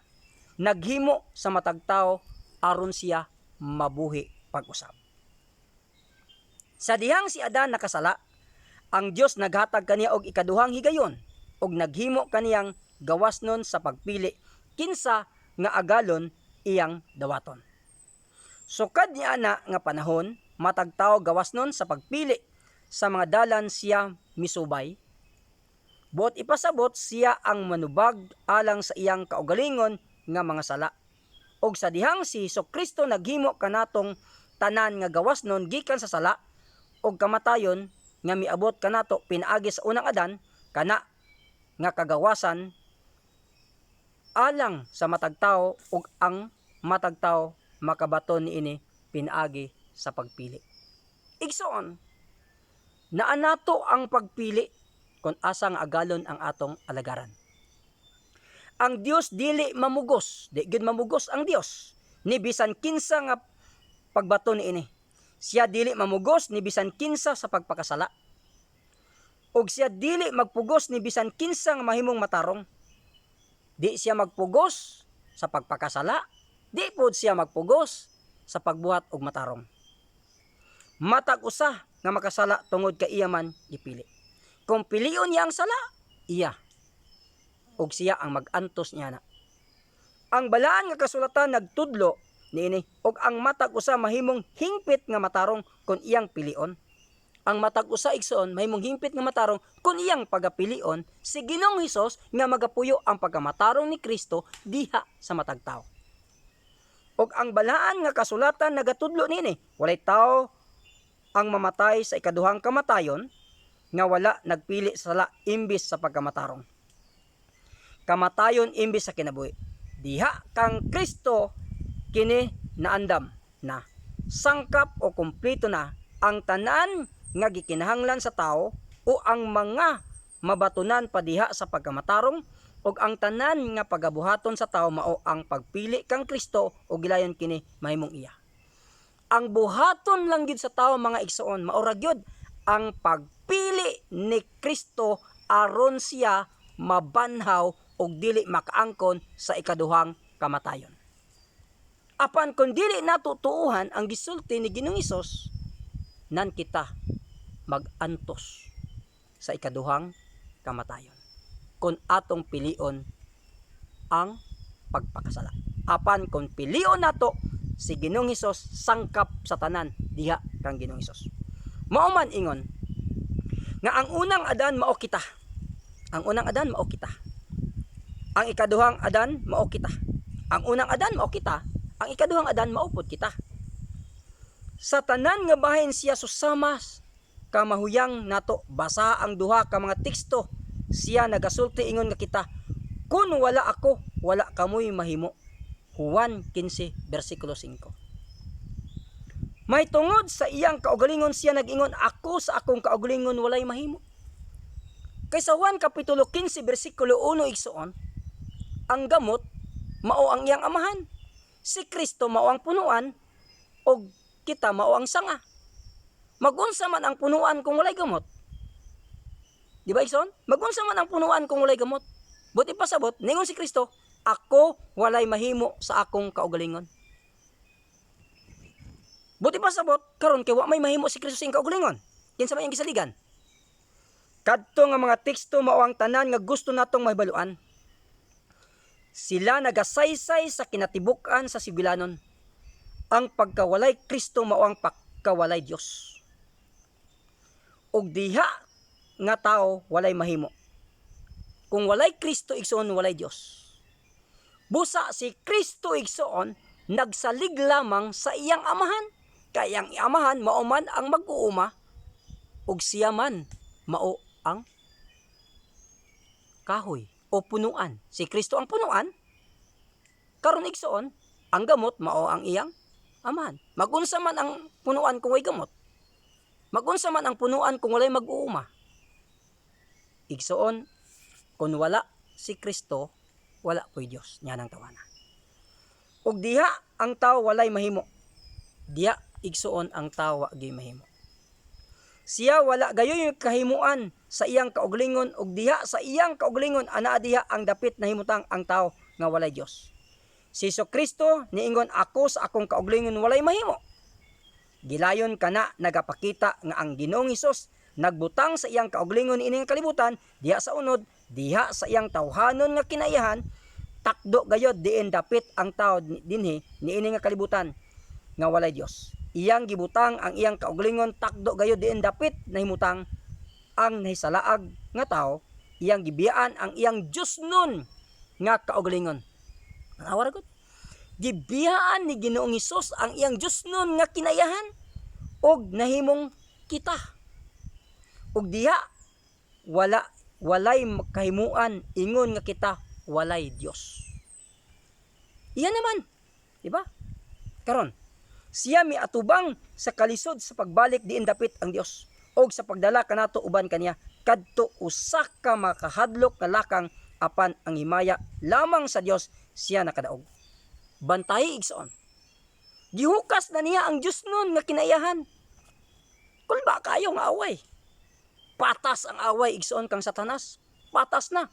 naghimo sa matag tao aron siya mabuhi pag-usab. Sa dihang si Adan nakasala, ang Dios naghatag kaniya og ikaduhang higayon ug naghimo kaniyang gawasnon sa pagpili kinsa nga agalon iyang dawaton. Sukad ni ana nga panahon, matag tawo gawasnon sa pagpili sa mga dalan siya misubay. Buot ipasabot siya ang manubag alang sa iyang kaugalingon nga mga sala. Og sa dihang si Jesucristo naghimo kanatong tanan nga gawasnon gikan sa sala og kamatayon nga miabot kanato pinaagi sa unang Adan, kana nga kagawasan alang sa matag tawo ug ang matag tawo makabaton niini pinaagi sa pagpili. Igsoon, naanato ang pagpili kung asa nga agalon ang atong alagaran. Ang Dios dili mamugos, di gid mamugos ang Dios ni bisan kinsa nga pagbaton niini. Siya dili mamugos ni bisan kinsa sa pagpakasala. Og siya dili magpugos ni bisan kinsa nga mahimong matarong. Di siya magpugos sa pagpakasala, di pod siya magpugos sa pagbuhat og matarong. Matag usa nga makasala tungod kay iya man gipili. Kung pilion niya ang sala, iya. Og siya ang mag-antos niya na. Ang balaan nga kasulatan nagtudlo niini og ang matag usa mahimong hingpit nga matarong kun iyang pilion. Ang matag usa igsoon mahimong hingpit nga matarong kun iyang pagapilion si Ginoong Hesus nga magapuyo ang pagkamatarong ni Kristo diha sa matag tawo. Og ang balaan nga kasulatan nagatudlo niini, walay tawo ang mamatay sa ikaduhang kamatayon nga wala nagpili sa sala imbis sa pagkamatarong. Kamatayon imbis sa kinabuhi. Diha kang Kristo kini naandam na sangkap o kumpleto na ang tanan nga gikinahanglan sa tao o ang mga mabatunan pa diha sa pagkamatarong o ang tanan nga pagabuhaton sa tao mao ang pagpili kang Kristo o gilayon kini mahimong iya. Ang buhaton lang gid sa tao mga igsoon mao ra gyud ang pagpili ni Kristo aron siya mabanhaw og dili makaangkon sa ikaduhang kamatayon. Apan kung dili nato tuuhan ang gisulti ni Ginoong Hesus, nan kita mag-antos sa ikaduhang kamatayon. Kung atong pilion ang pagpakasala. Apan kung pilion nato si Ginoong Hesus sangkap sa tanan diha kang Ginoong Hesus. Mao man ingon nga ang unang Adan mao kita. Ang unang Adan mao kita. Ang ikaduhang Adan mao kita. Ang unang Adan mao kita. Ang ikaduhang Adan maupod kita. Sa tanan nga bahin siya susama kamahuyang nato basa ang duha ka mga teksto. Siya nagasulti ingon nga kita, kun wala ako, wala kamoy mahimo. Juan 15 versikulo 5. May tungod sa iyang kaugalingon siya nag-ingon, ako sa akong kaugalingon walay mahimo. Kay sa Juan kapitulo 15 versikulo 1 igsoon, ang gamot mao ang iyang amahan. Si Kristo mao ang punuan og kita mao ang sanga. Magunsa man ang punuan kung walay gamot? Di ba igsoon? Magunsa man ang punuan kung walay gamot? Buti pasabot, ningon si Kristo, ako walay mahimo sa akong kaugalingon. Buti pasabot, karon kay wa may mahimo si Kristo sa iyang kaugalingon. Kinsa may iyang gisaligan? Kadto nga mga teksto mao ang tanan nga gusto natong mahibaluan. Sila nagasaysay sa kinatibuk-an sa sibilanon. Ang pagkawalay Kristo mao ang pagkawalay Dios. Og diha nga tao walay mahimo. Kung walay Kristo igsoon walay Dios. Busa si Kristo igsoon nagsalig lamang sa iyang amahan. Kaya ang amahan mao man ang mag-uuma ug siya man mao ang kahoy o punuan. Si Kristo ang punuan. Karon igsoon, ang gamot mao ang iyang amahan. Magunsa man ang punuan kung way gamot. Magunsa man ang punuan kung walay mag-uuma. Igsoon, kung wala si Kristo, wala po'y Dios nya nang tawana. Ug diha ang tawo walay mahimo. Diha igsoon ang tawo gyud mahimo. Siya wala gayoy kahimuan sa iyang kauglingon ug diha sa iyang kauglingon anaa diha ang dapit na himutang ang tawo nga walay Dios. Si Kristo niingon, ako sa akong kauglingon walay mahimo. Gilayon kana nagapakita nga ang Ginoong Hesus nagbutang sa iyang kauglingon ining kalibutan diha sa unod, diha sa iyang tawhanon nga kinayahan, takdo gayod diin dapit ang tawo dinhi niini nga kalibutan nga walay Dios. Iyang gibutang ang iyang kauglingon takdo gayod diin dapit na himutang ang nahisalaag nga tawo, iyang gibiyaan ang iyang Dios nun nga kauglingon. Manawa ra gud. Gibiyaan ni Ginoong Hesus ang iyang Dios nun nga kinayahan og nahimong kita. Ug diha walay kahimuan ingon nga kita walay Dios. Iyan naman, di ba? Karon, siya miatubang sa kalisod sa pagbalik diin dapit ang Dios og sa pagdala kanato uban kaniya kadto usa ka makahadlok nga lakang apan ang himaya lamang sa Dios siya nakadaog. Bantay igsoon. Gihukas na niya ang Dios nun nga kinayahan. Kung ba kayo nga away? Patas ang away igsoon kang Satanas. Patas na.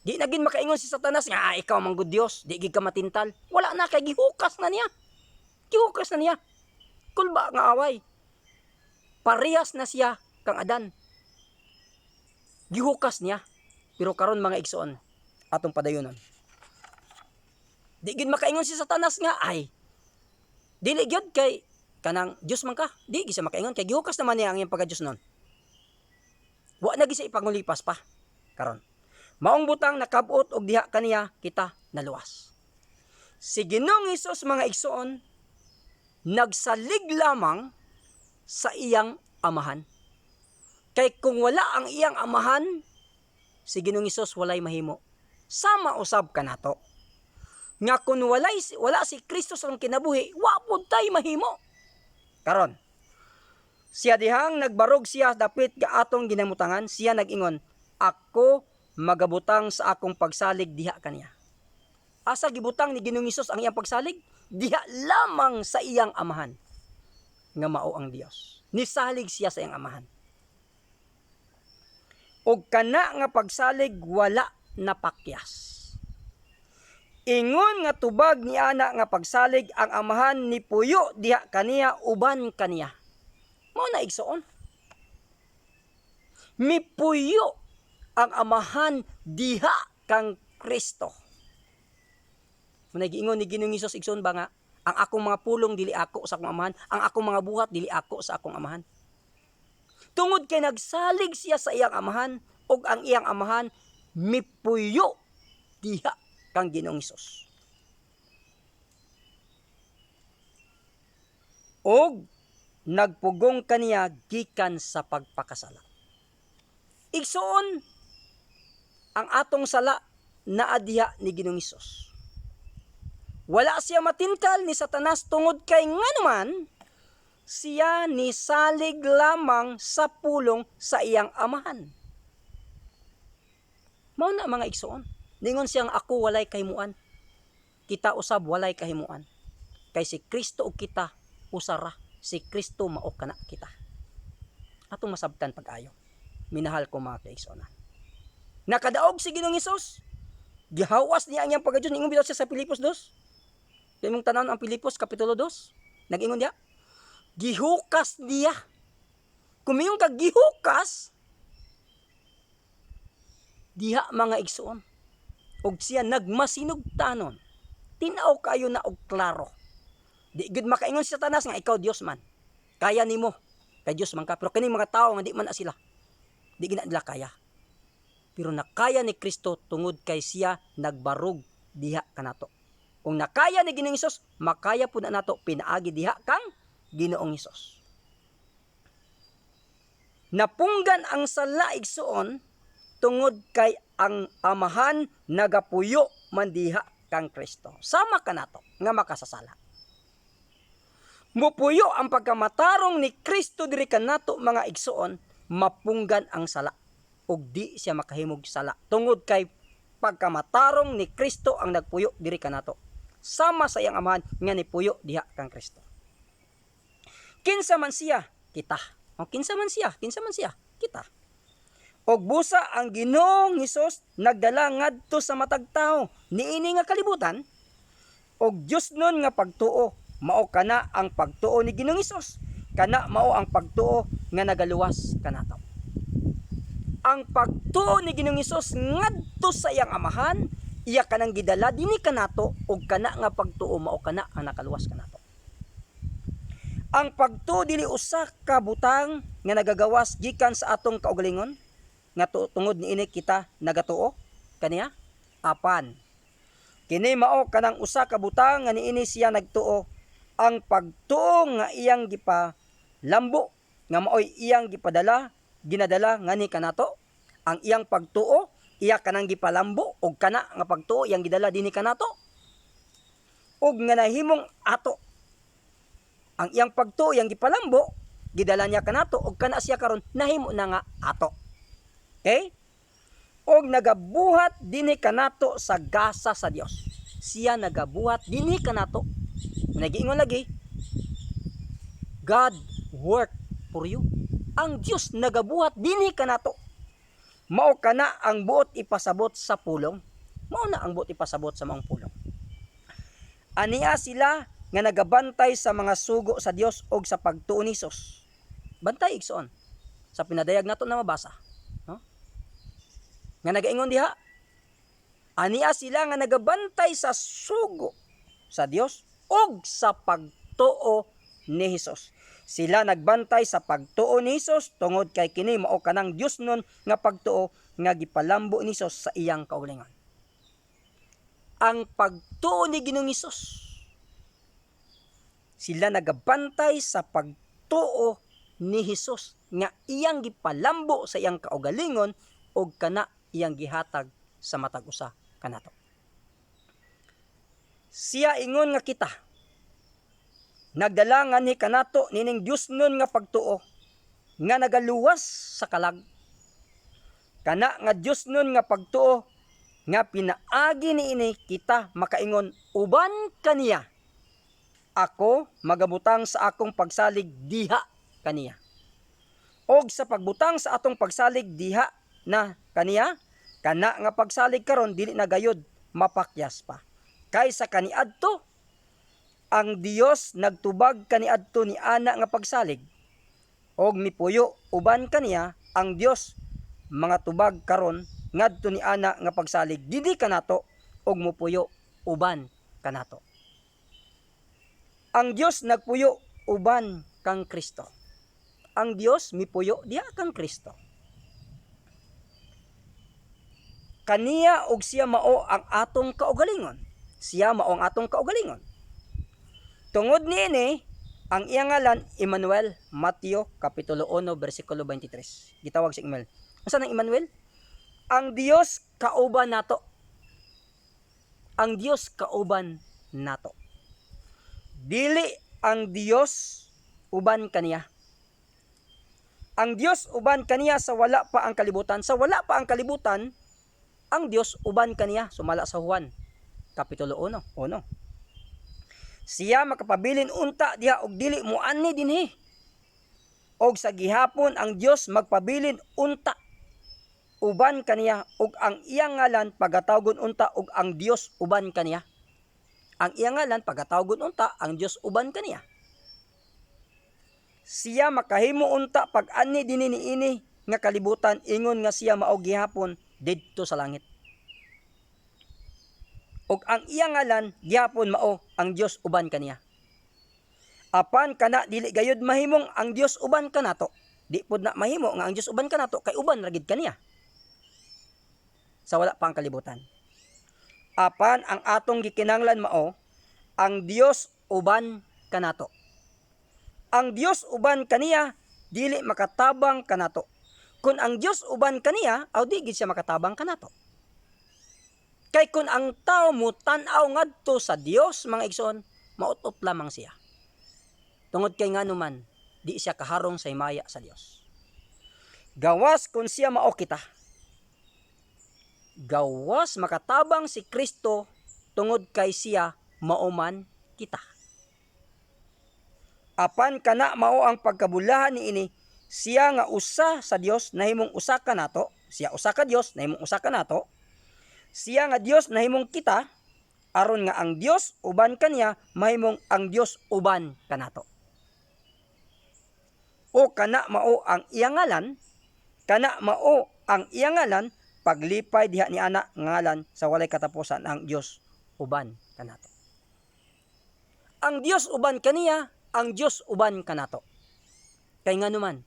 Di na gid makaingon si Satanas nga ikaw man gud Dios, di gid ka matintal. Wala na kay gihukas na niya. Gihukas na niya. Kung ba nga away? Parehas na siya kang Adan. Gihukas niya. Pero karon mga igsoon atong padayonon. Di gid makaingon si Satanas nga ay dili gyud kay kanang Dios man ka. Di gid siya makaingon kay gihukas naman niya ang iyang pagka-Dios nun. Wa na gid siya ipangulipas pa karon. Maong butang nakabot og diha kaniya kita naluwas. Si Ginoong Hesus mga igsoon nagsalig lamang sa iyang amahan. Kay kung wala ang iyang amahan, si Ginoong Hesus walay mahimo. Sama usab kanato. Nga kung wala si Kristo sa kinabuhi, wa pud tay mahimo. Karon, siya dihang nagbarog siya dapit ka atong ginamutangan, siya nag-ingon, ako magabutang sa akong pagsalig diha kaniya. Asa gibutang ni Ginoong Hesus ang iyang pagsalig? Diha lamang sa iyang amahan. Nga mao ang Dios. Nisalig siya sa iyang amahan. Og kana nga pagsalig wala napakyas. Ingon nga tubag ni ana nga pagsalig ang amahan ni puyo diha kaniya uban kaniya. Mao na igsoon. Mipuyo ang amahan diha kang Kristo. Muna giingon ni Ginoong Hesus igsoon ba nga ang akong mga pulong dili ako sa akong amahan, ang akong mga buhat dili ako sa akong amahan. Tungod kay nagsalig siya sa iyang amahan ug ang iyang amahan mipuyo diha kang Ginoong Hesus. Og nagpugong kaniya gikan sa pagpakasala. Igsoon ang atong sala naa diha ni Ginoong Hesus. Wala siya matintal ni Satanas tungod kay nga naman siya nisalig lamang sa pulong sa iyang amahan. Mao na mga igsoon. Ningon siyang ako walay kahimuan. Kita usab walay kahimuan. Kay si Kristo ug kita usara. Si Kristo mao kana kita. Atong masabtan pag-ayo. Minahal ko mga kaigsoona. Nakadaog si Ginoong Hesus. Gihawas niya ang iyang pagka-Dios. Ningon bitaw siya sa Pilipos 2. Kay mong tanan ang Pilipos kapitulo 2. Nag-ingon diya. Gihukas niya. Kumiyong kag gihukas diha mga igsoon. Og siya nagmasinugtanon. Tinaw kayo na og klaro. Di gud makaingon si Satanas nga ikaw Dios man. Kaya nimo. Kay Dios man ka. Pero kini mga tao nga di man na sila. Di gina nila kaya. Pero nakaya ni Kristo tungod kay siya nagbarog diha kanato. Kung nakaya ni Ginoong Hesus, makaya pud na nato pinaagi diha kang Ginoong Hesus. Napunggan ang sala igsoon tungod kay ang amahan nagapuyo man diha kang Kristo. Sama kanato nga makasasala. Mupuyo ang pagkamatarong ni Kristo diri kanato mga igsoon, mapunggan ang sala. ug di siya makahimog sala tungod kay pagkamatarong ni Kristo ang nagpuyo diri kanato sama sa iyang amahan nga nipuyo diha kang Kristo. Kinsa man siya? Kita. O kinsa man siya? Kita. Og busa ang Ginoong Hesus nagdala ngadto sa matag tawo niini nga kalibutan og Dios nun nga pagtuo mao kana ang pagtuo ni Ginoong Hesus kana mao ang pagtuo nga nagaluwas kanato. Ang pagtuo ni Ginoong Hesus ngadto sa iyang amahan iya kanang gidala dinhi kanato og kana nga pagtuo mao kana ang nakaluwas kanato. Ang pagtuo dili usa ka butang nga nagagawas gikan sa atong kaugalingon nga tungod niini kita nagatuo kaniya apan kini mao kanang usa ka butang nga niini siya nagtuo ang pagtuo nga iyang gipalambo nga maoy iyang ginadala ngani kanato ang iyang pagtuo iya kanang gipalambo og kana nga pagtuo iyang gidala dinhi kanato og nga nahimong ato ang iyang pagtuo iyang gipalambo gidala niya kanato og kana siya karon nahimo na nga ato. Okay? Og nagabuhat dinhi kanato sa gasa sa Dios. Siya nagabuhat dinhi kanato. Nagiingon lagi, God work for you. Ang Dios nagabuhat dinhi kanato. Mao kana ang buot ipasabot sa pulong. Mao na ang buot ipasabot sa maong pulong. Aniya sila nga nagabantay sa mga sugo sa Dios og sa pagtuo ni Hesus. Bantay igsoon. Sa pinadayag nato na mabasa. Nga nagaingon diha, aniya sila nga nagabantay sa sugo sa Dios og sa pagtuo ni Hesus. Sila nagbantay sa pagtuo ni Hesus tungod kay kini mao kanang Dios nun nga pagtuo nga gipalambo ni Hesus sa iyang kaugalingon. Ang pagtuo ni Ginoong Hesus, sila nagabantay sa pagtuo ni Hesus nga iyang gipalambo sa iyang kaugalingon og kana iyang gihatag sa matag usa kanato. Siya ingon nga kita nagdala ni kanato nining Dios nun nga pagtuo nga nagaluwas sa kalag. Kana nga Dios nun nga pagtuo nga pinaagi niini kita makaingon uban kaniya. Ako magabutang sa akong pagsalig diha kaniya. Og sa pagbutang sa atong pagsalig diha na kaniya, kana nga pagsalig karon dili na gayud mapakyas pa. Kaysa kaniadto ang Dios nagtubag kaniadto ni ana nga pagsalig og mipuyo uban kaniya ang Dios mga tubag karon ngadto ni ana nga pagsalig didi kanato og mupuyo uban kanato. Ang Dios nagpuyo uban kang Kristo. Ang Dios mipuyo diha kang Kristo. Kaniya og siya mao ang atong kaugalingon. Siya mao ang atong kaugalingon. Tungod niini, ang iyang ngalan Emmanuel, Mateo kapitulo 1 bersikulo 23. Gitawag si Emmanuel. Unsa nang Emmanuel? Ang Dios kauban nato. Ang Dios kauban nato. Dili ang Dios uban kaniya. Ang Dios uban kaniya sa wala pa ang kalibutan. Sa wala pa ang kalibutan, ang Dios uban kaniya. Sumala sa Juan kapitulo 1. Siya makapabilin unta diha og dili muani dinhi. Og sa gihapon ang Dios magpabilin unta uban kaniya og ang iyang ngalan pagatawgon unta og ang Dios uban kaniya. Ang iyang ngalan pagatawgon unta ang Dios uban kaniya. Siya makahimo unta pag-ani dinhi niini nga kalibutan ingon nga siya mao gihapon didto sa langit. Og ang iyang ngalan gihapon mao ang Dios uban kaniya. Apan kana dili gayud mahimong ang Dios uban kanato. Di pud na mahimo nga ang Dios uban kanato kay uban ra gid kaniya. Sa wala pang kalibutan. Apan ang atong gikinahanglan mao ang Dios uban kanato. Ang Dios uban kaniya dili makatabang kanato. Kung ang Dios uban kaniya, aw di gid siya makatabang kanato. Kay kung ang tao mo tan-aw ngadto sa Dios mga igsoon, mautot lamang siya. Tungod kay nganuman, di siya kaharong sa himaya sa Dios. Gawas kung siya mao kita. gawas makatabang si Kristo tungod kay siya mauman kita. Apan kana mao ang pagkabulahan niini, siya nga usa sa Dios nahimong usa ka nato, siya usa ka Dios nahimong usa ka nato, siya nga Dios nahimong kita, aron nga ang Dios uban kaniya mahimong ang Dios uban kanato. O kana mao ang iyang ngalan, kana mao ang iyang ngalan, paglipay diha ni ana ngalan sa walay katapusan ang Dios uban kanato. Ang Dios uban kaniya, ang Dios uban kanato. Kay nganuman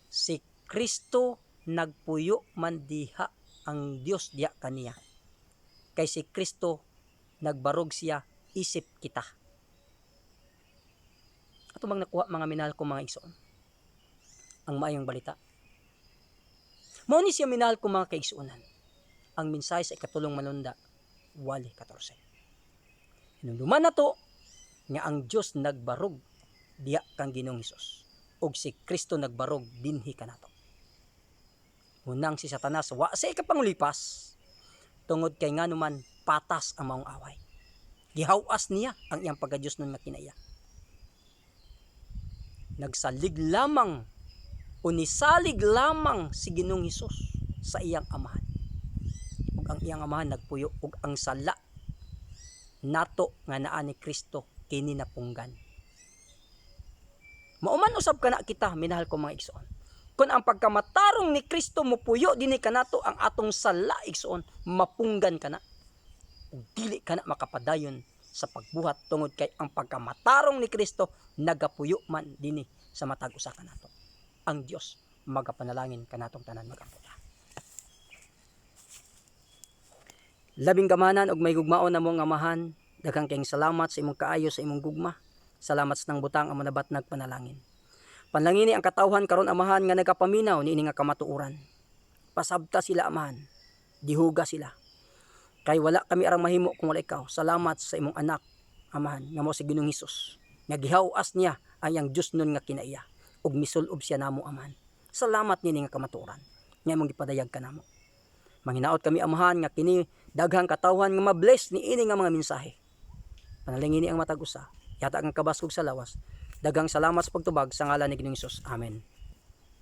si Kristo nagpuyo man diha ang Dios diha kaniya. Kay si Kristo nagbarog siya isip kita. Ato bang nakuha mga minahal ko mga igsoon? Ang maayong balita. Mao ni siya minahal ko mga kaigsuonan. Ang mensahe sa ikatulong manunda, wali 14. Hinumduman na to, nga ang Diyos nagbarog diya kang Ginoong Hesus. Og si Kristo nagbarog dinhi kanato. Munang si Satanas wa sa ikapangulipas, tungod kay nganuman patas ang maong away. Gihawas niya ang iyang pagka-Diyos nun nga kinaya. Nagsalig lamang o nisalig lamang si Ginoong Hesus sa iyang amahan. Ug ang iyang amahan nagpuyo ug ang sala nato nga naa ni Kristo kini napunggan. Mauman usab kana kita minahal ko mga igsoon. Kung ang pagkamatarong ni Kristo mopuyo dinhi kanato, ang atong sala igsoon mapunggan kana. Ug dili kana makapadayon sa pagbuhat tungod kay ang pagkamatarong ni Kristo nagapuyo man dinhi sa matag usa kanato. Ang Dios magapanalangin kanatong tanan magamputa. Labing gamanan og may gugmaon na mong amahan, daghang kayong salamat sa imong kaayo sa imong gugma. Salamat sa nang butang ang manabatnag panalangin. Panlangini ang katawhan karon amahan nga nagapaminaw niini nga kamatuoran. Pasabta sila amahan, dihuga sila. Kay wala kami arang mahimo kung wala ikaw. Salamat sa imong anak amahan nga mao si Ginoong Hesus. Nga gihawas niya ang yang Dios nun nga kinaiya. Ug misulob siya namo amahan. Salamat nini nga kamatuoran nga imong gipadayag kanamo. Manghinaot kami amahan nga kini daghang katawhan nga mabless ni ini nga mga mensahe. Panalangin ni ang matag usa, yata ang kabasog sa lawas. Daghang salamat sa pagtubag sa ngalan ni Ginoong Hesus. Amen.